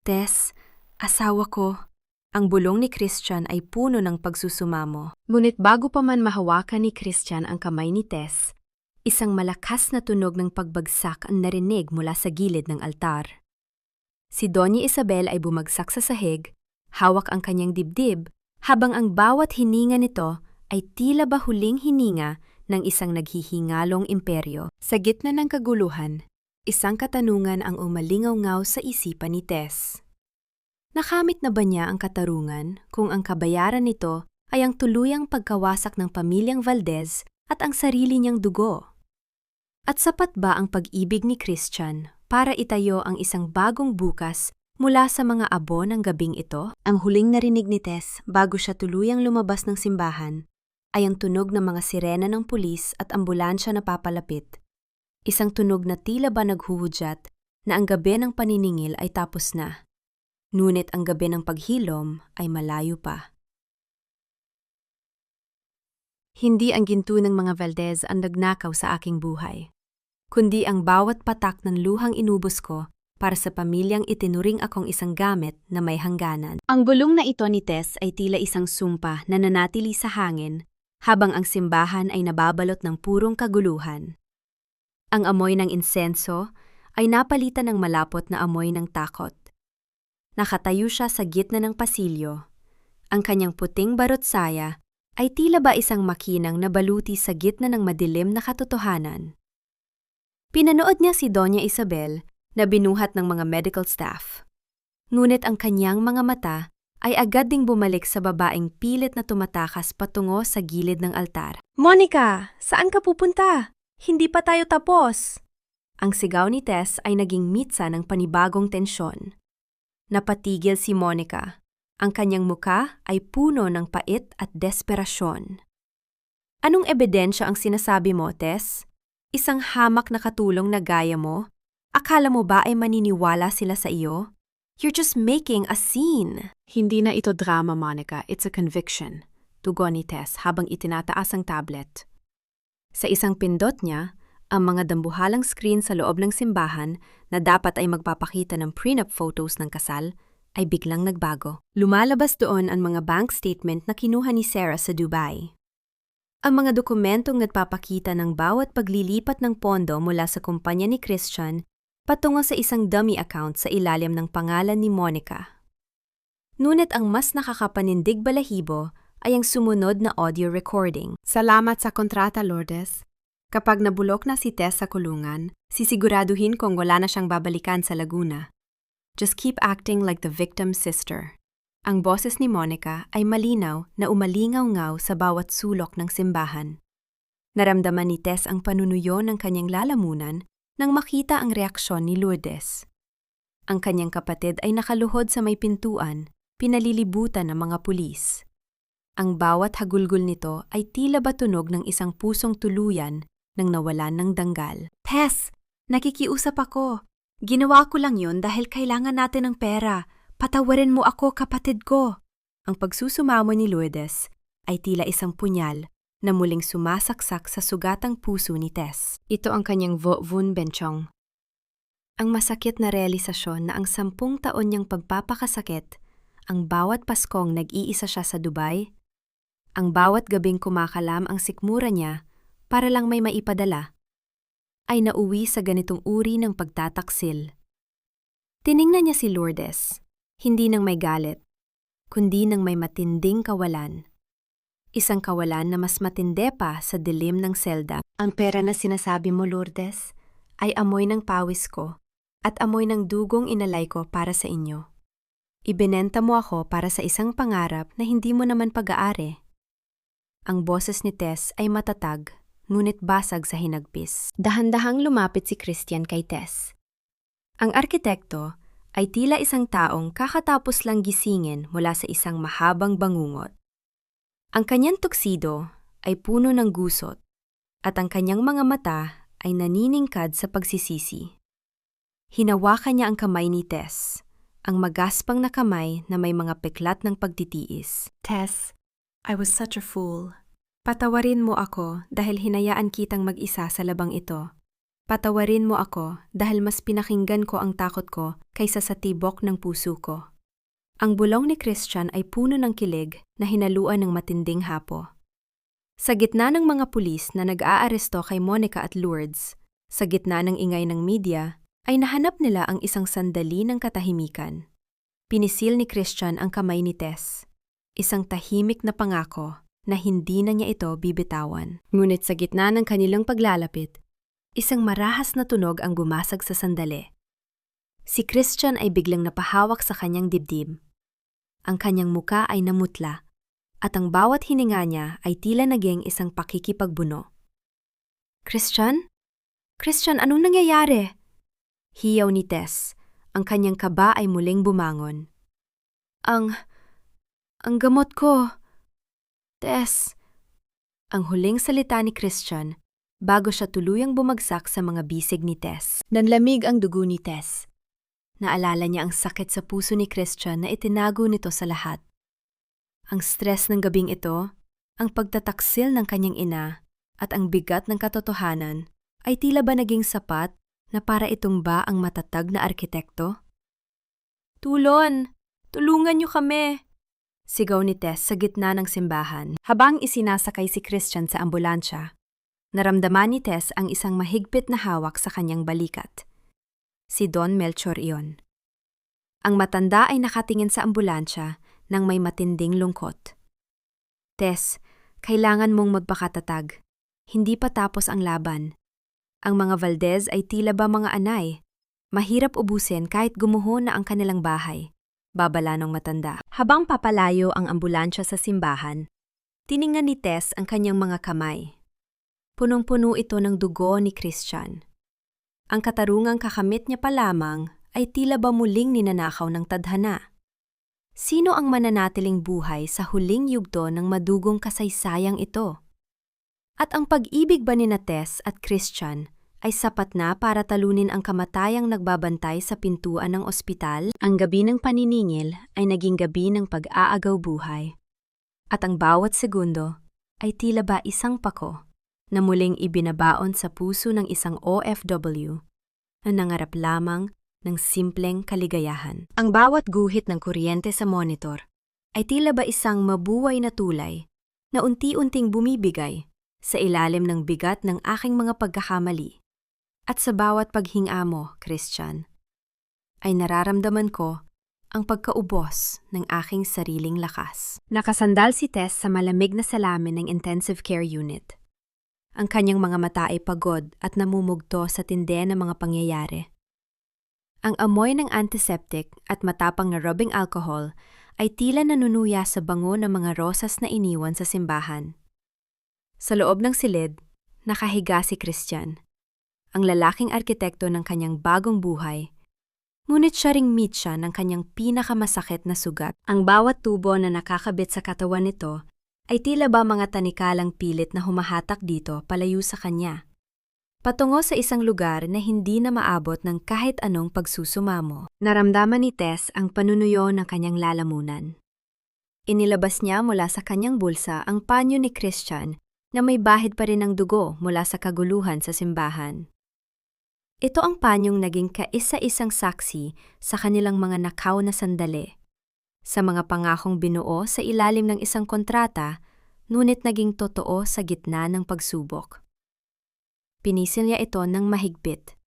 Tess, asawa ko. Ang bulong ni Christian ay puno ng pagsusumamo. Ngunit bago pa man mahawakan ni Christian ang kamay ni Tess, isang malakas na tunog ng pagbagsak ang narinig mula sa gilid ng altar. Si Doña Isabel ay bumagsak sa sahig, hawak ang kanyang dibdib, habang ang bawat hininga nito ay tila ba huling hininga ng isang naghihingalong imperyo. Sa gitna ng kaguluhan, isang katanungan ang umalingaw-ngaw sa isipan ni Tess. Nakamit na ba niya ang katarungan kung ang kabayaran nito ay ang tuluyang pagkawasak ng pamilyang Valdez at ang sarili niyang dugo? At sapat ba ang pag-ibig ni Christian para itayo ang isang bagong bukas mula sa mga abo ng gabing ito? Ang huling narinig ni Tess bago siya tuluyang lumabas ng simbahan ay ang tunog ng mga sirena ng pulis at ambulansya na papalapit. Isang tunog na tila ba naghuhudyat na ang gabi ng paniningil ay tapos na. Ngunit ang gabi ng paghilom ay malayo pa. Hindi ang ginto ng mga Valdez ang nagnakaw sa aking buhay, kundi ang bawat patak ng luhang inubos ko para sa pamilyang itinuring akong isang gamit na may hangganan. Ang bulong na ito ni Tess ay tila isang sumpa na nanatili sa hangin habang ang simbahan ay nababalot ng purong kaguluhan. Ang amoy ng insenso ay napalitan ng malapot na amoy ng takot. Nakatayo siya sa gitna ng pasilyo. Ang kanyang puting barutsaya ay tila ba isang makinang nabaluti sa gitna ng madilim na katotohanan. Pinanood niya si Doña Isabel na binuhat ng mga medical staff. Ngunit ang kanyang mga mata ay agad ding bumalik sa babaeng pilit na tumatakas patungo sa gilid ng altar. Monica, saan ka pupunta? Hindi pa tayo tapos. Ang sigaw ni Tess ay naging mitsa ng panibagong tensyon. Napatigil si Monica. Ang kanyang muka ay puno ng pait at desperasyon. Anong ebidensya ang sinasabi mo, Tess? Isang hamak na katulong na gaya mo? Akala mo ba ay maniniwala sila sa iyo? You're just making a scene. Hindi na ito drama, Monica. It's a conviction. Tugon ni Tess habang itinataas ang tablet. Sa isang pindot niya, ang mga dambuhalang screen sa loob ng simbahan na dapat ay magpapakita ng prenup photos ng kasal ay biglang nagbago. Lumalabas doon ang mga bank statement na kinuha ni Sarah sa Dubai. Ang mga dokumentong nagpapakita ng bawat paglilipat ng pondo mula sa kumpanya ni Christian patungo sa isang dummy account sa ilalim ng pangalan ni Monica. Ngunit ang mas nakakapanindig balahibo ay ang sumunod na audio recording. Salamat sa kontrata, Lourdes. Kapag nabulok na si Tess sa kulungan, sisiguraduhin kong wala na siyang babalikan sa Laguna. Just keep acting like the victim's sister. Ang boses ni Monica ay malinaw na umalingaw-ngaw sa bawat sulok ng simbahan. Naramdaman ni Tess ang panunuyo ng kanyang lalamunan nang makita ang reaksyon ni Lourdes. Ang kanyang kapatid ay nakaluhod sa may pintuan, pinalilibutan ng mga pulis. Ang bawat hagulgol nito ay tila ba tunog ng isang pusong tuluyan nang nawalan ng danggal. Tess, nakikiusap ako. Ginawa ko lang yun dahil kailangan natin ng pera. Patawarin mo ako, kapatid ko. Ang pagsusumamo ni Lourdes ay tila isang punyal na muling sumasaksak sa sugatang puso ni Tess. Ito ang kanyang Vun Benchong. Ang masakit na realisasyon na ang 10 taon niyang pagpapakasakit, ang bawat Paskong nag-iisa siya sa Dubai, ang bawat gabing kumakalam ang sikmura niya para lang may maipadala, ay nauwi sa ganitong uri ng pagtataksil. Tiningnan niya si Lourdes, hindi nang may galit, kundi nang may matinding kawalan. Isang kawalan na mas matindi pa sa dilim ng selda. Ang pera na sinasabi mo, Lourdes, ay amoy ng pawis ko at amoy ng dugong inalay ko para sa inyo. Ibinenta mo ako para sa isang pangarap na hindi mo naman pag-aari. Ang boses ni Tess ay matatag, ngunit basag sa hinagpis. Dahan-dahang lumapit si Christian kay Tess. Ang arkitekto ay tila isang taong kakatapos lang gisingin mula sa isang mahabang bangungot. Ang kanyang tuksido ay puno ng gusot at ang kanyang mga mata ay naniningkad sa pagsisisi. Hinawakan niya ang kamay ni Tess, ang magaspang na kamay na may mga peklat ng pagtitiis. Tess, I was such a fool. Patawarin mo ako dahil hinayaan kitang mag-isa sa labang ito. Patawarin mo ako dahil mas pinakinggan ko ang takot ko kaysa sa tibok ng puso ko. Ang bulong ni Christian ay puno ng kilig na hinaluan ng matinding hapo. Sa gitna ng mga pulis na nag-aaresto kay Monica at Lourdes, sa gitna ng ingay ng media, ay nahanap nila ang isang sandali ng katahimikan. Pinisil ni Christian ang kamay ni Tess, isang tahimik na pangako na hindi na niya ito bibitawan. Ngunit sa gitna ng kanilang paglalapit, isang marahas na tunog ang bumasag sa sandali. Si Christian ay biglang napahawak sa kanyang dibdib. Ang kanyang muka ay namutla, at ang bawat hininga niya ay tila naging isang pakikipagbuno. Christian? Christian, anong nangyayari? Hiyaw ni Tess. Ang kanyang kaba ay muling bumangon. Ang gamot ko. Tess. Ang huling salita ni Christian bago siya tuluyang bumagsak sa mga bisig ni Tess. Nanlamig ang dugo ni Tess. Naalala niya ang sakit sa puso ni Christian na itinago nito sa lahat. Ang stress ng gabing ito, ang pagtataksil ng kanyang ina, at ang bigat ng katotohanan ay tila ba naging sapat na para itumba ang matatag na arkitekto? Tulon! Tulungan niyo kami! Sigaw ni Tess sa gitna ng simbahan. Habang isinasakay si Christian sa ambulansya, naramdaman ni Tess ang isang mahigpit na hawak sa kanyang balikat. Si Don Melchor iyon. Ang matanda ay nakatingin sa ambulansya nang may matinding lungkot. Tess, kailangan mong magpakatatag. Hindi pa tapos ang laban. Ang mga Valdez ay tila ba mga anay. Mahirap ubusin kahit gumuho na ang kanilang bahay. Babala ng matanda. Habang papalayo ang ambulansya sa simbahan, tiningnan ni Tess ang kanyang mga kamay. Punong-puno ito ng dugo ni Christian. Ang katarungang kakamit niya pa lamang ay tila ba muling ninanakaw ng tadhana. Sino ang mananatiling buhay sa huling yugto ng madugong kasaysayang ito? At ang pag-ibig ba ni Tess at Christian ay sapat na para talunin ang kamatayang nagbabantay sa pintuan ng ospital? Ang gabi ng paniningil ay naging gabi ng pag-aagaw buhay. At ang bawat segundo ay tila ba isang pako na muling ibinabaon sa puso ng isang OFW na nangarap lamang ng simpleng kaligayahan. Ang bawat guhit ng kuryente sa monitor ay tila ba isang mabuhay na tulay na unti-unting bumibigay sa ilalim ng bigat ng aking mga pagkakamali. At sa bawat paghinga mo, Christian, ay nararamdaman ko ang pagkaubos ng aking sariling lakas. Nakasandal si Tess sa malamig na salamin ng intensive care unit. Ang kanyang mga mata ay pagod at namumugto sa tindi ng mga pangyayari. Ang amoy ng antiseptic at matapang na rubbing alcohol ay tila nanunuya sa bango ng mga rosas na iniwan sa simbahan. Sa loob ng silid, nakahiga si Christian, ang lalaking arkitekto ng kanyang bagong buhay, ngunit siya ring mitya ng kanyang pinakamasakit na sugat. Ang bawat tubo na nakakabit sa katawan nito ay tila ba mga tanikalang pilit na humahatak dito palayo sa kanya, patungo sa isang lugar na hindi na maabot ng kahit anong pagsusumamo. Naramdaman ni Tess ang panunuyo ng kanyang lalamunan. Inilabas niya mula sa kanyang bulsa ang panyo ni Christian na may bahid pa rin ng dugo mula sa kaguluhan sa simbahan. Ito ang panyong naging kaisa-isang saksi sa kanilang mga nakaw na sandali, sa mga pangakong binuo sa ilalim ng isang kontrata, ngunit naging totoo sa gitna ng pagsubok. Pinisil niya ito ng mahigpit.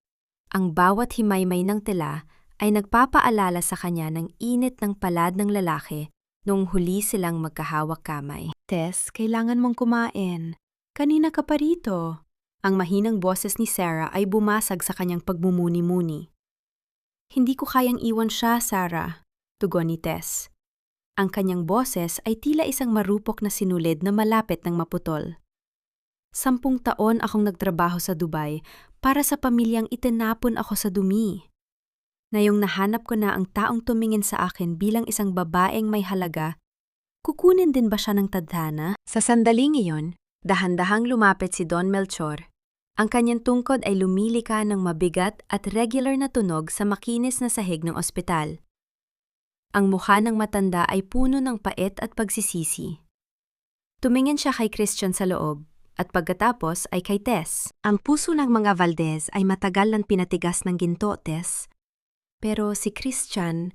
Ang bawat himaymay ng tela ay nagpapaalala sa kanya ng init ng palad ng lalaki noong huli silang magkahawak kamay. Tess, kailangan mong kumain. Kanina ka pa rito. Ang mahinang boses ni Sarah ay bumasag sa kanyang pagmumuni-muni. Hindi ko kayang iwan siya, Sarah, tugon ni Tess. Ang kanyang boses ay tila isang marupok na sinulid na malapit ng maputol. 10 taon akong nagtrabaho sa Dubai para sa pamilyang itinapon ako sa dumi. Ngayong nahanap ko na ang taong tumingin sa akin bilang isang babaeng may halaga, kukunin din ba siya ng tadhana? Sa sandaling iyon, dahan-dahang lumapit si Don Melchor. Ang kanyang tungkod ay lumilika ng mabigat at regular na tunog sa makinis na sahig ng ospital. Ang mukha ng matanda ay puno ng pait at pagsisisi. Tumingin siya kay Christian sa loob, at pagkatapos ay kay Tess. Ang puso ng mga Valdez ay matagal nang pinatigas ng ginto, Tess. Pero si Christian,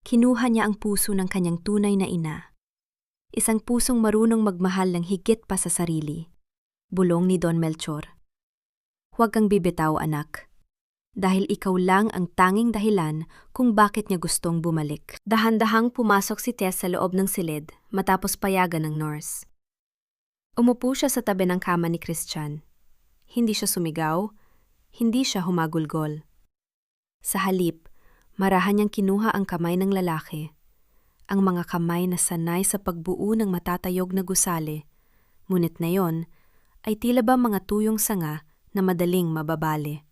kinuha niya ang puso ng kanyang tunay na ina. Isang pusong marunong magmahal ng higit pa sa sarili. Bulong ni Don Melchor. Huwag kang bibitaw, anak. Dahil ikaw lang ang tanging dahilan kung bakit niya gustong bumalik. Dahan-dahang pumasok si Tess sa loob ng silid matapos payagan ng nurse. Umupo siya sa tabi ng kama ni Christian. Hindi siya sumigaw, hindi siya humagulgol. Sa halip, marahan niyang kinuha ang kamay ng lalaki. Ang mga kamay na sanay sa pagbuo ng matatayog na gusali, ngunit na yon ay tila ba mga tuyong sanga na madaling mababali.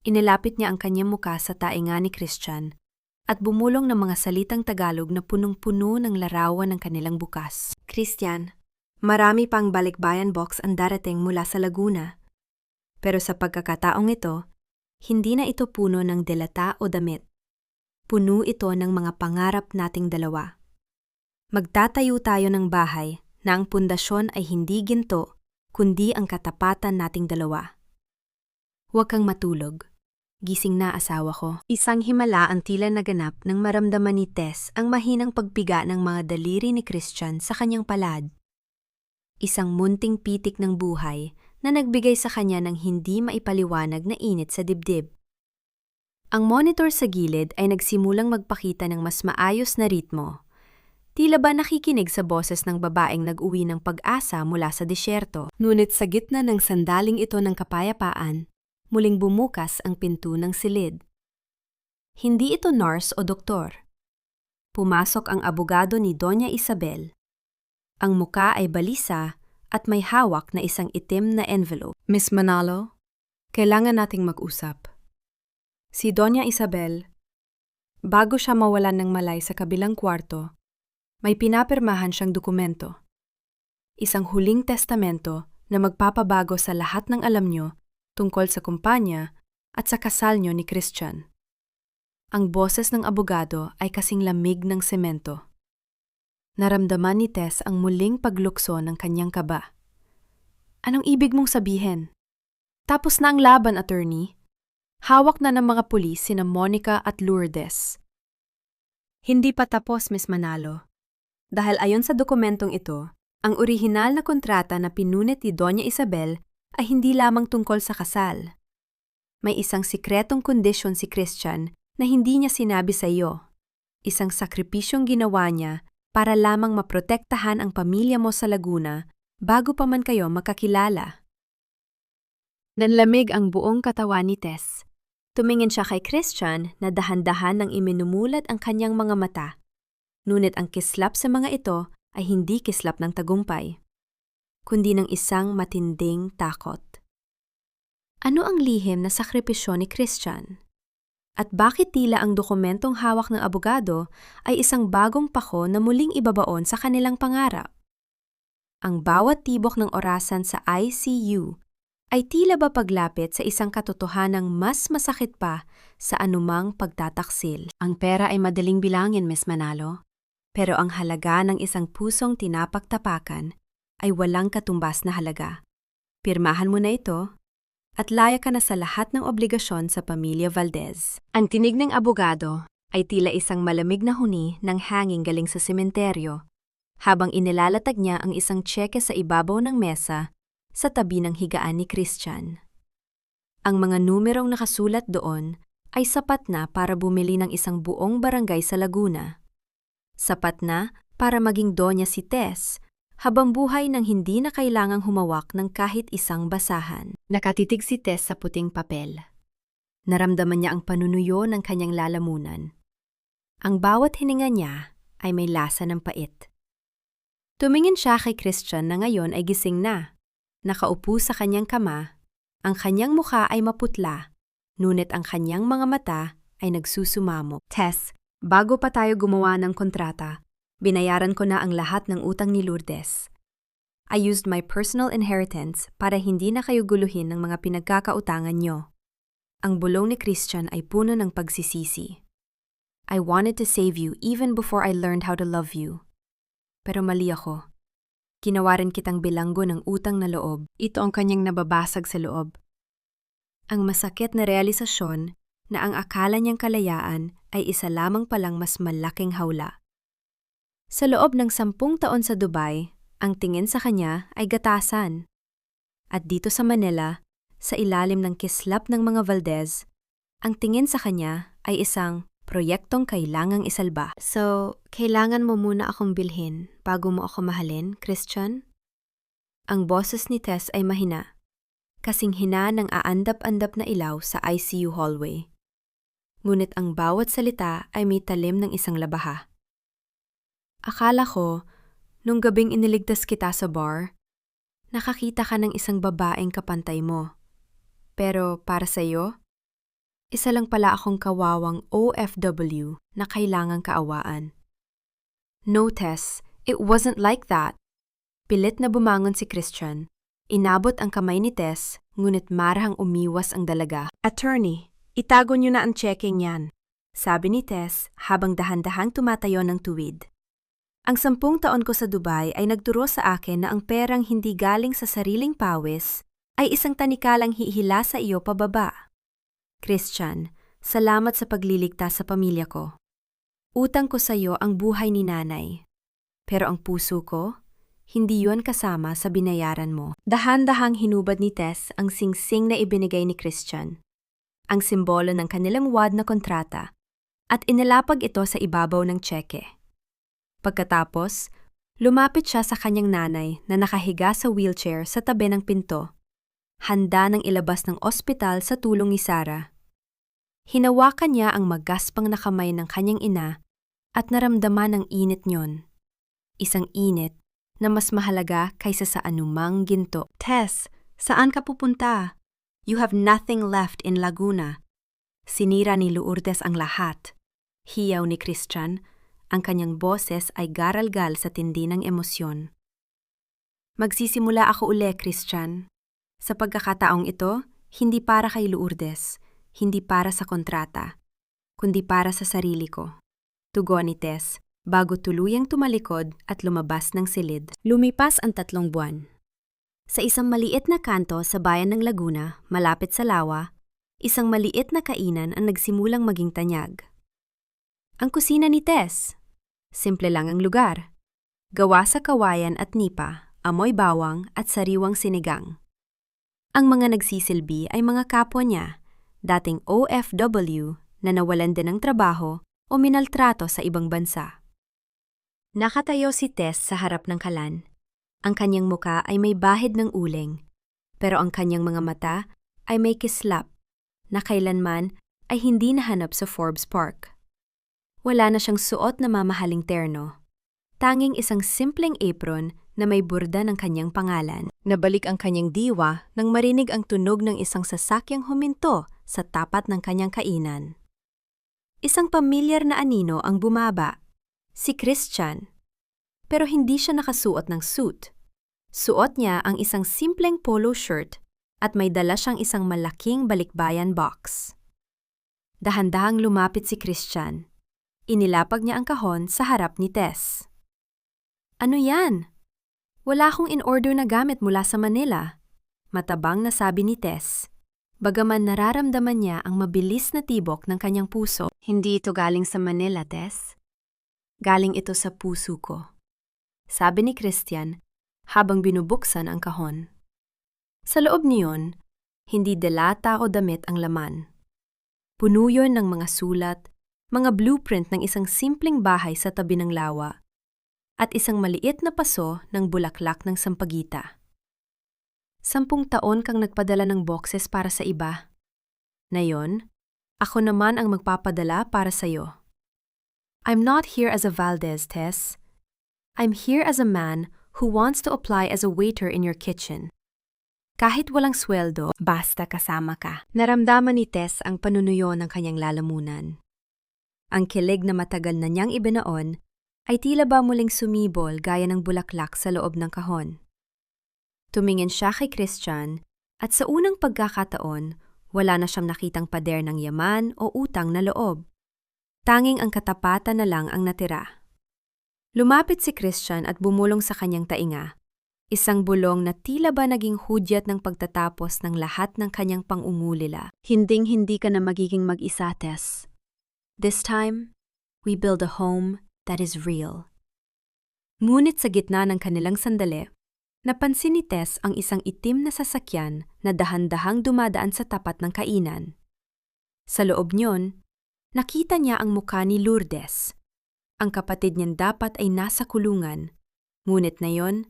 Inilapit niya ang kanyang muka sa tainga ni Christian at bumulong ng mga salitang Tagalog na punong-puno ng larawan ng kanilang bukas. Christian, marami pang balikbayan box ang darating mula sa Laguna. Pero sa pagkakataong ito, hindi na ito puno ng delata o damit. Puno ito ng mga pangarap nating dalawa. Magtatayo tayo ng bahay na ang pundasyon ay hindi ginto, kundi ang katapatan nating dalawa. Huwag kang matulog. Gising na asawa ko. Isang himala ang tila naganap nang maramdaman ni Tess ang mahinang pagpiga ng mga daliri ni Christian sa kanyang palad. Isang munting pitik ng buhay na nagbigay sa kanya ng hindi maipaliwanag na init sa dibdib. Ang monitor sa gilid ay nagsimulang magpakita ng mas maayos na ritmo. Tila ba nakikinig sa boses ng babaeng nag-uwi ng pag-asa mula sa disyerto. Ngunit sa gitna ng sandaling ito ng kapayapaan, muling bumukas ang pinto ng silid. Hindi ito nurse o doktor. Pumasok ang abogado ni Doña Isabel. Ang muka ay balisa at may hawak na isang itim na envelope. Miss Manalo, kailangan nating mag-usap. Si Doña Isabel, bago siya mawalan ng malay sa kabilang kwarto, may pinapirmahan siyang dokumento. Isang huling testamento na magpapabago sa lahat ng alam nyo tungkol sa kumpanya at sa kasal nyo ni Christian. Ang boses ng abogado ay kasing lamig ng semento. Naramdaman ni Tess ang muling paglukso ng kanyang kaba. Anong ibig mong sabihin? Tapos na ang laban, attorney. Hawak na ng mga pulis sina Monica at Lourdes. Hindi pa tapos, Miss Manalo. Dahil ayon sa dokumentong ito, ang orihinal na kontrata na pinunit ni Doña Isabel ay hindi lamang tungkol sa kasal. May isang sikretong kondisyon si Christian na hindi niya sinabi sa iyo. Isang sakripisyong ginawa niya para lamang maprotektahan ang pamilya mo sa Laguna bago pa man kayo makakilala. Nanlamig ang buong katawan ni Tess. Tumingin siya kay Christian na dahan-dahan nang iminumulat ang kanyang mga mata. Ngunit ang kislap sa mga ito ay hindi kislap ng tagumpay, kundi ng isang matinding takot. Ano ang lihim na sakripisyo ni Christian? At bakit tila ang dokumentong hawak ng abogado ay isang bagong pako na muling ibabaon sa kanilang pangarap? Ang bawat tibok ng orasan sa ICU ay tila ba paglapit sa isang katotohanang mas masakit pa sa anumang pagtataksil. Ang pera ay madaling bilangin, Miss Manalo, pero ang halaga ng isang pusong tinapaktapakan ay walang katumbas na halaga. Pirmahan mo na ito at laya ka na sa lahat ng obligasyon sa pamilya Valdez. Ang tinig ng abogado ay tila isang malamig na huni ng hangin galing sa sementeryo habang inilalatag niya ang isang tseke sa ibabaw ng mesa sa tabi ng higaan ni Christian. Ang mga numerong nakasulat doon ay sapat na para bumili ng isang buong barangay sa Laguna. Sapat na para maging donya si Tess habang buhay nang hindi na kailangang humawak ng kahit isang basahan. Nakatitig si Tess sa puting papel. Naramdaman niya ang panunuyo ng kanyang lalamunan. Ang bawat hininga niya ay may lasa ng pait. Tumingin siya kay Christian na ngayon ay gising na. Nakaupo sa kanyang kama, ang kanyang mukha ay maputla, ngunit ang kanyang mga mata ay nagsusumamo. Tess, bago pa tayo gumawa ng kontrata, binayaran ko na ang lahat ng utang ni Lourdes. I used my personal inheritance para hindi na kayo guluhin ng mga pinagkakautangan nyo. Ang bulong ni Christian ay puno ng pagsisisi. I wanted to save you even before I learned how to love you. Pero mali ako. Ginawa rin kitang bilanggo ng utang na loob. Ito ang kanyang nababasag sa loob. Ang masakit na realisasyon na ang akala niyang kalayaan ay isa lamang palang mas malaking hawla. Sa loob ng 10 taon sa Dubai, ang tingin sa kanya ay gatasan. At dito sa Manila, sa ilalim ng kislap ng mga Valdez, ang tingin sa kanya ay isang proyektong kailangang isalba. So, kailangan mo muna akong bilhin bago mo ako mahalin, Christian? Ang boses ni Tess ay mahina, kasing hina ng aandap-andap na ilaw sa ICU hallway. Ngunit ang bawat salita ay may talim ng isang labaha. Akala ko, nung gabing iniligtas kita sa bar, nakakita ka ng isang babaeng kapantay mo. Pero para sa'yo, isa lang pala akong kawawang OFW na kailangang kaawaan. No, Tess, it wasn't like that. Pilit na bumangon si Christian. Inabot ang kamay ni Tess, ngunit marahang umiwas ang dalaga. Attorney, itago niyo na ang checking yan, sabi ni Tess habang dahan-dahang tumatayo ng tuwid. Ang 10 taon ko sa Dubai ay nagturo sa akin na ang perang hindi galing sa sariling pawis ay isang tanikalang hihila sa iyo pababa. Christian, salamat sa pagliligtas sa pamilya ko. Utang ko sa iyo ang buhay ni nanay. Pero ang puso ko, hindi yon kasama sa binayaran mo. Dahan-dahang hinubad ni Tess ang singsing na ibinigay ni Christian, ang simbolo ng kanilang wad na kontrata, at inilapag ito sa ibabaw ng tseke. Pagkatapos, lumapit siya sa kanyang nanay na nakahiga sa wheelchair sa tabi ng pinto, handa nang ilabas ng ospital sa tulong ni Sarah. Hinawakan niya ang magaspang na kamay ng kanyang ina at naramdaman ang init niyon. Isang init na mas mahalaga kaysa sa anumang ginto. Tess, saan ka pupunta? You have nothing left in Laguna. Sinira ni Lourdes ang lahat. Hiyaw ni Christian. Ang kanyang boses ay garalgal sa tindi ng emosyon. Magsisimula ako uli, Christian. Sa pagkakataong ito, hindi para kay Lourdes, hindi para sa kontrata, kundi para sa sarili ko. Tugon ni Tess, bago tuluyang tumalikod at lumabas ng silid. Lumipas ang 3 buwan. Sa isang maliit na kanto sa bayan ng Laguna, malapit sa lawa, isang maliit na kainan ang nagsimulang maging tanyag. Ang kusina ni Tess. Simple lang ang lugar. Gawa sa kawayan at nipa, amoy bawang at sariwang sinigang. Ang mga nagsisilbi ay mga kapwa niya, dating OFW na nawalan din ng trabaho o minaltrato sa ibang bansa. Nakatayo si Tess sa harap ng kalan. Ang kanyang muka ay may bahid ng uling, pero ang kanyang mga mata ay may kislap na kailanman ay hindi nahanap sa Forbes Park. Wala na siyang suot na mamahaling terno. Tanging isang simpleng apron na may burda ng kanyang pangalan. Nabalik ang kanyang diwa nang marinig ang tunog ng isang sasakyang huminto sa tapat ng kanyang kainan. Isang pamilyar na anino ang bumaba, si Christian. Pero hindi siya nakasuot ng suit. Suot niya ang isang simpleng polo shirt at may dala siyang isang malaking balikbayan box. Dahan-dahang lumapit si Christian. Inilapag niya ang kahon sa harap ni Tess. Ano yan? Wala akong in-order na gamit mula sa Manila. Matabang na sabi ni Tess. Bagaman nararamdaman niya ang mabilis na tibok ng kanyang puso. Hindi ito galing sa Manila, Tess. Galing ito sa puso ko. Sabi ni Christian habang binubuksan ang kahon. Sa loob niyon, hindi delata o damit ang laman. Puno yun ng mga sulat, mga blueprint ng isang simpleng bahay sa tabi ng lawa, at isang maliit na paso ng bulaklak ng sampagita. 10 taon kang nagpadala ng boxes para sa iba. Ngayon, ako naman ang magpapadala para sa'yo. I'm not here as a Valdez, Tess. I'm here as a man who wants to apply as a waiter in your kitchen. Kahit walang sweldo, basta kasama ka. Naramdaman ni Tess ang panunuyo ng kanyang lalamunan. Ang kilig na matagal na niyang ibinaon ay tila ba muling sumibol gaya ng bulaklak sa loob ng kahon. Tumingin siya kay Christian at sa unang pagkakataon, wala na siyang nakitang pader ng yaman o utang na loob. Tanging ang katapatan na lang ang natira. Lumapit si Christian at bumulong sa kanyang tainga, Isang bulong na tila ba naging hudyat ng pagtatapos ng lahat ng kanyang pangungulila. Hinding-hindi ka na magiging mag-isa, Tess. This time, we build a home that is real. Ngunit sa gitna ng kanilang sandali, napansin ni Tess ang isang itim na sasakyan na dahan-dahang dumadaan sa tapat ng kainan. Sa loob niyon, nakita niya ang mukha ni Lourdes. Ang kapatid niyang dapat ay nasa kulungan, ngunit na yon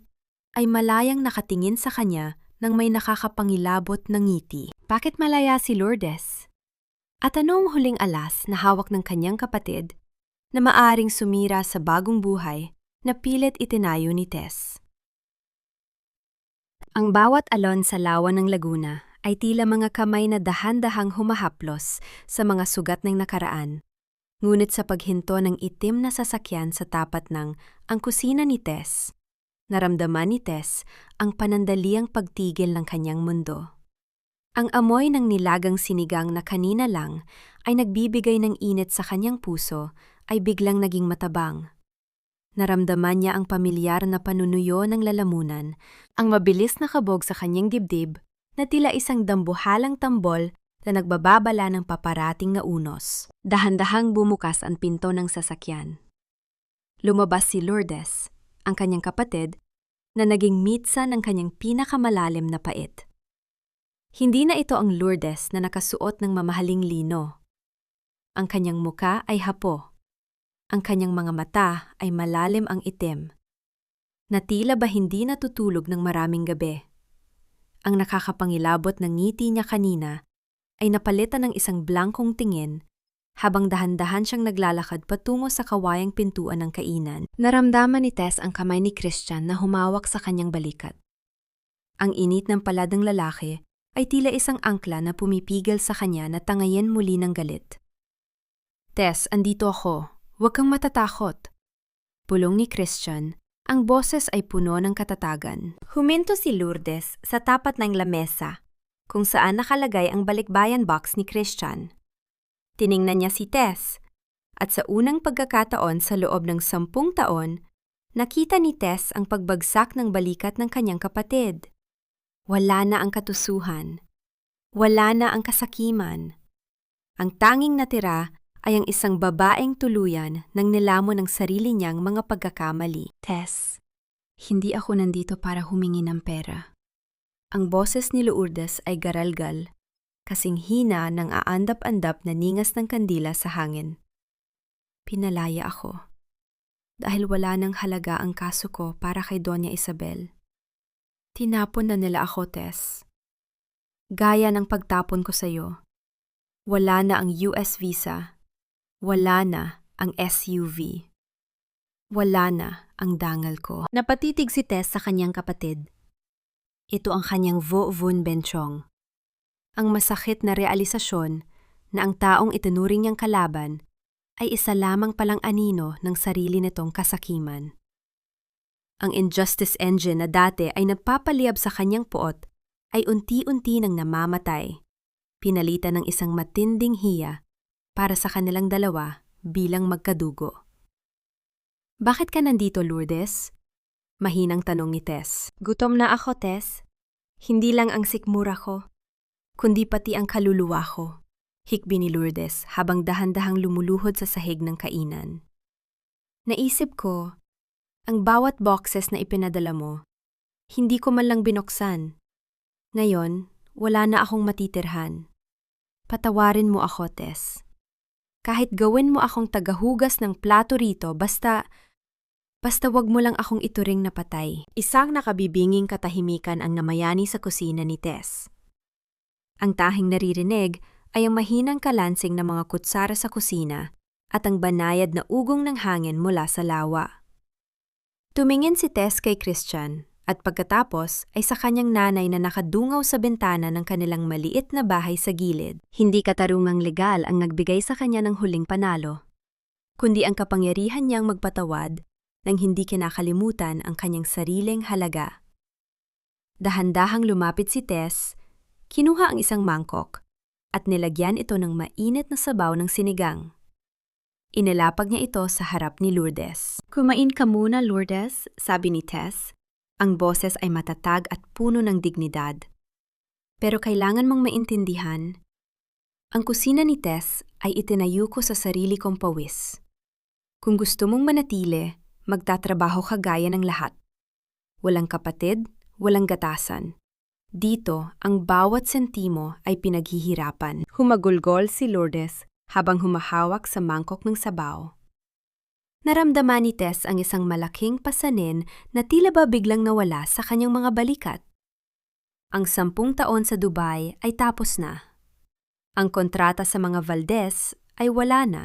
ay malayang nakatingin sa kanya nang may nakakapangilabot na ngiti. Bakit malaya si Lourdes? At anong huling alas na hawak ng kanyang kapatid na maaring sumira sa bagong buhay na pilit itinayo ni Tess? Ang bawat alon sa lawa ng Laguna ay tila mga kamay na dahan-dahang humahaplos sa mga sugat ng nakaraan. Ngunit sa paghinto ng itim na sasakyan sa tapat ng ang kusina ni Tess, naramdaman ni Tess ang panandaliang pagtigil ng kanyang mundo. Ang amoy ng nilagang sinigang na kanina lang ay nagbibigay ng init sa kanyang puso ay biglang naging matabang. Naramdaman niya ang pamilyar na panunuyo ng lalamunan, ang mabilis na kabog sa kanyang dibdib na tila isang dambuhalang tambol na nagbababala ng paparating na unos. Dahan-dahang bumukas ang pinto ng sasakyan. Lumabas si Lourdes, ang kanyang kapatid, na naging mitsa ng kanyang pinakamalalim na pait. Hindi na ito ang Lourdes na nakasuot ng mamahaling lino. Ang kanyang muka ay hapo. Ang kanyang mga mata ay malalim ang itim. Na tila ba hindi natutulog ng maraming gabi. Ang nakakapangilabot ng ngiti niya kanina ay napalitan ng isang blankong tingin habang dahan-dahan siyang naglalakad patungo sa kawayang pintuan ng kainan. Naramdaman ni Tess ang kamay ni Christian na humawak sa kanyang balikat. Ang init ng palad ng lalaki ay tila isang angkla na pumipigil sa kanya na tangayin muli ng galit. Tess, andito ako. Huwag kang matatakot. Pulong ni Christian, ang boses ay puno ng katatagan. Huminto si Lourdes sa tapat ng lamesa, kung saan nakalagay ang balikbayan box ni Christian. Tiningnan niya si Tess, at sa unang pagkakataon sa loob ng 10 taon, nakita ni Tess ang pagbagsak ng balikat ng kanyang kapatid. Wala na ang katusuhan. Wala na ang kasakiman. Ang tanging natira ay ang isang babaeng tuluyan ng nilamon ng sarili niyang mga pagkakamali. Tess, hindi ako nandito para humingi ng pera. Ang boses ni Lourdes ay garalgal, kasing hina ng aandap-andap na ningas ng kandila sa hangin. Pinalaya ako, dahil wala nang halaga ang kaso ko para kay Doña Isabel. Tinapon na nila ako, Tess. Gaya ng pagtapon ko sa'yo. Wala na ang US visa. Wala na ang SUV. Wala na ang dangal ko. Napatitig si Tess sa kanyang kapatid. Ito ang kanyang Vo Vun Benchong. Ang masakit na realisasyon na ang taong itinuring niyang kalaban ay isa lamang palang anino ng sarili nitong kasakiman. Ang injustice engine na dati ay nagpapaliyab sa kanyang puot ay unti-unti nang namamatay, pinalitan ng isang matinding hiya para sa kanilang dalawa bilang magkadugo. Bakit ka nandito, Lourdes? Mahinang tanong ni Tess. Gutom na ako, Tess. Hindi lang ang sikmura ko, kundi pati ang kaluluwa ko, hikbi ni Lourdes habang dahan-dahang lumuluhod sa sahig ng kainan. Naisip ko, ang bawat boxes na ipinadala mo, hindi ko man lang binuksan. Ngayon, wala na akong matitirhan. Patawarin mo ako, Tess. Kahit gawin mo akong tagahugas ng plato rito, basta wag mo lang akong ituring na patay. Isang nakabibinging katahimikan ang namayani sa kusina ni Tess. Ang tahing naririnig ay ang mahinang kalansing ng mga kutsara sa kusina at ang banayad na ugong ng hangin mula sa lawa. Tumingin si Tess kay Christian at pagkatapos ay sa kanyang nanay na nakadungaw sa bintana ng kanilang maliit na bahay sa gilid. Hindi katarungang legal ang nagbigay sa kanya ng huling panalo, kundi ang kapangyarihan niyang magpatawad nang hindi kinakalimutan ang kanyang sariling halaga. Dahan-dahang lumapit si Tess, kinuha ang isang mangkok at nilagyan ito ng mainit na sabaw ng sinigang. Inilapag niya ito sa harap ni Lourdes. Kumain ka muna, Lourdes, sabi ni Tess. Ang boses ay matatag at puno ng dignidad. Pero kailangan mong maintindihan, ang kusina ni Tess ay itinayo ko sa sarili kong pawis. Kung gusto mong manatili, magtatrabaho ka gaya ng lahat. Walang kapatid, walang gatasan. Dito, ang bawat sentimo ay pinaghihirapan. Humagulgol si Lourdes habang humahawak sa mangkok ng sabaw. Naramdaman ni Tess ang isang malaking pasanin na tila ba biglang nawala sa kanyang mga balikat. Ang 10 taon sa Dubai ay tapos na. Ang kontrata sa mga Valdez ay wala na.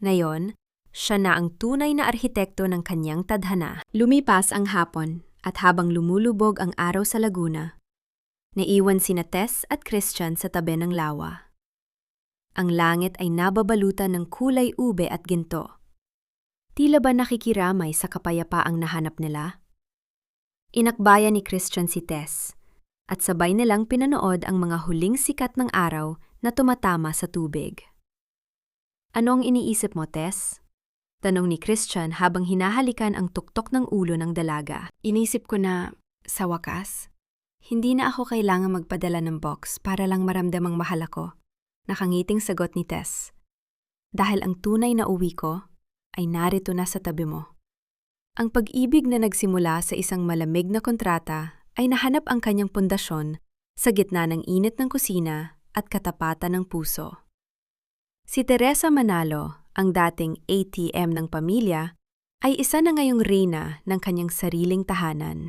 Ngayon, siya na ang tunay na arhitekto ng kanyang tadhana. Lumipas ang hapon at habang lumulubog ang araw sa Laguna, naiwan sina Tess at Christian sa tabi ng lawa. Ang langit ay nababalutan ng kulay ube at ginto. Tila ba nakikiramay sa kapayapaang nahanap nila? Inakbayan ni Christian si Tess at sabay nilang pinanood ang mga huling sikat ng araw na tumatama sa tubig. Ano ang iniisip mo, Tess? Tanong ni Christian habang hinahalikan ang tuktok ng ulo ng dalaga. Inisip ko na, sa wakas, hindi na ako kailangang magpadala ng box para lang maramdamang mahal ako. Nakangiting sagot ni Tess. Dahil ang tunay na uwi ko ay narito na sa tabi mo. Ang pag-ibig na nagsimula sa isang malamig na kontrata ay nahanap ang kanyang pundasyon sa gitna ng init ng kusina at katapatan ng puso. Si Teresa Manalo, ang dating ATM ng pamilya, ay isa na ngayong reyna ng kanyang sariling tahanan.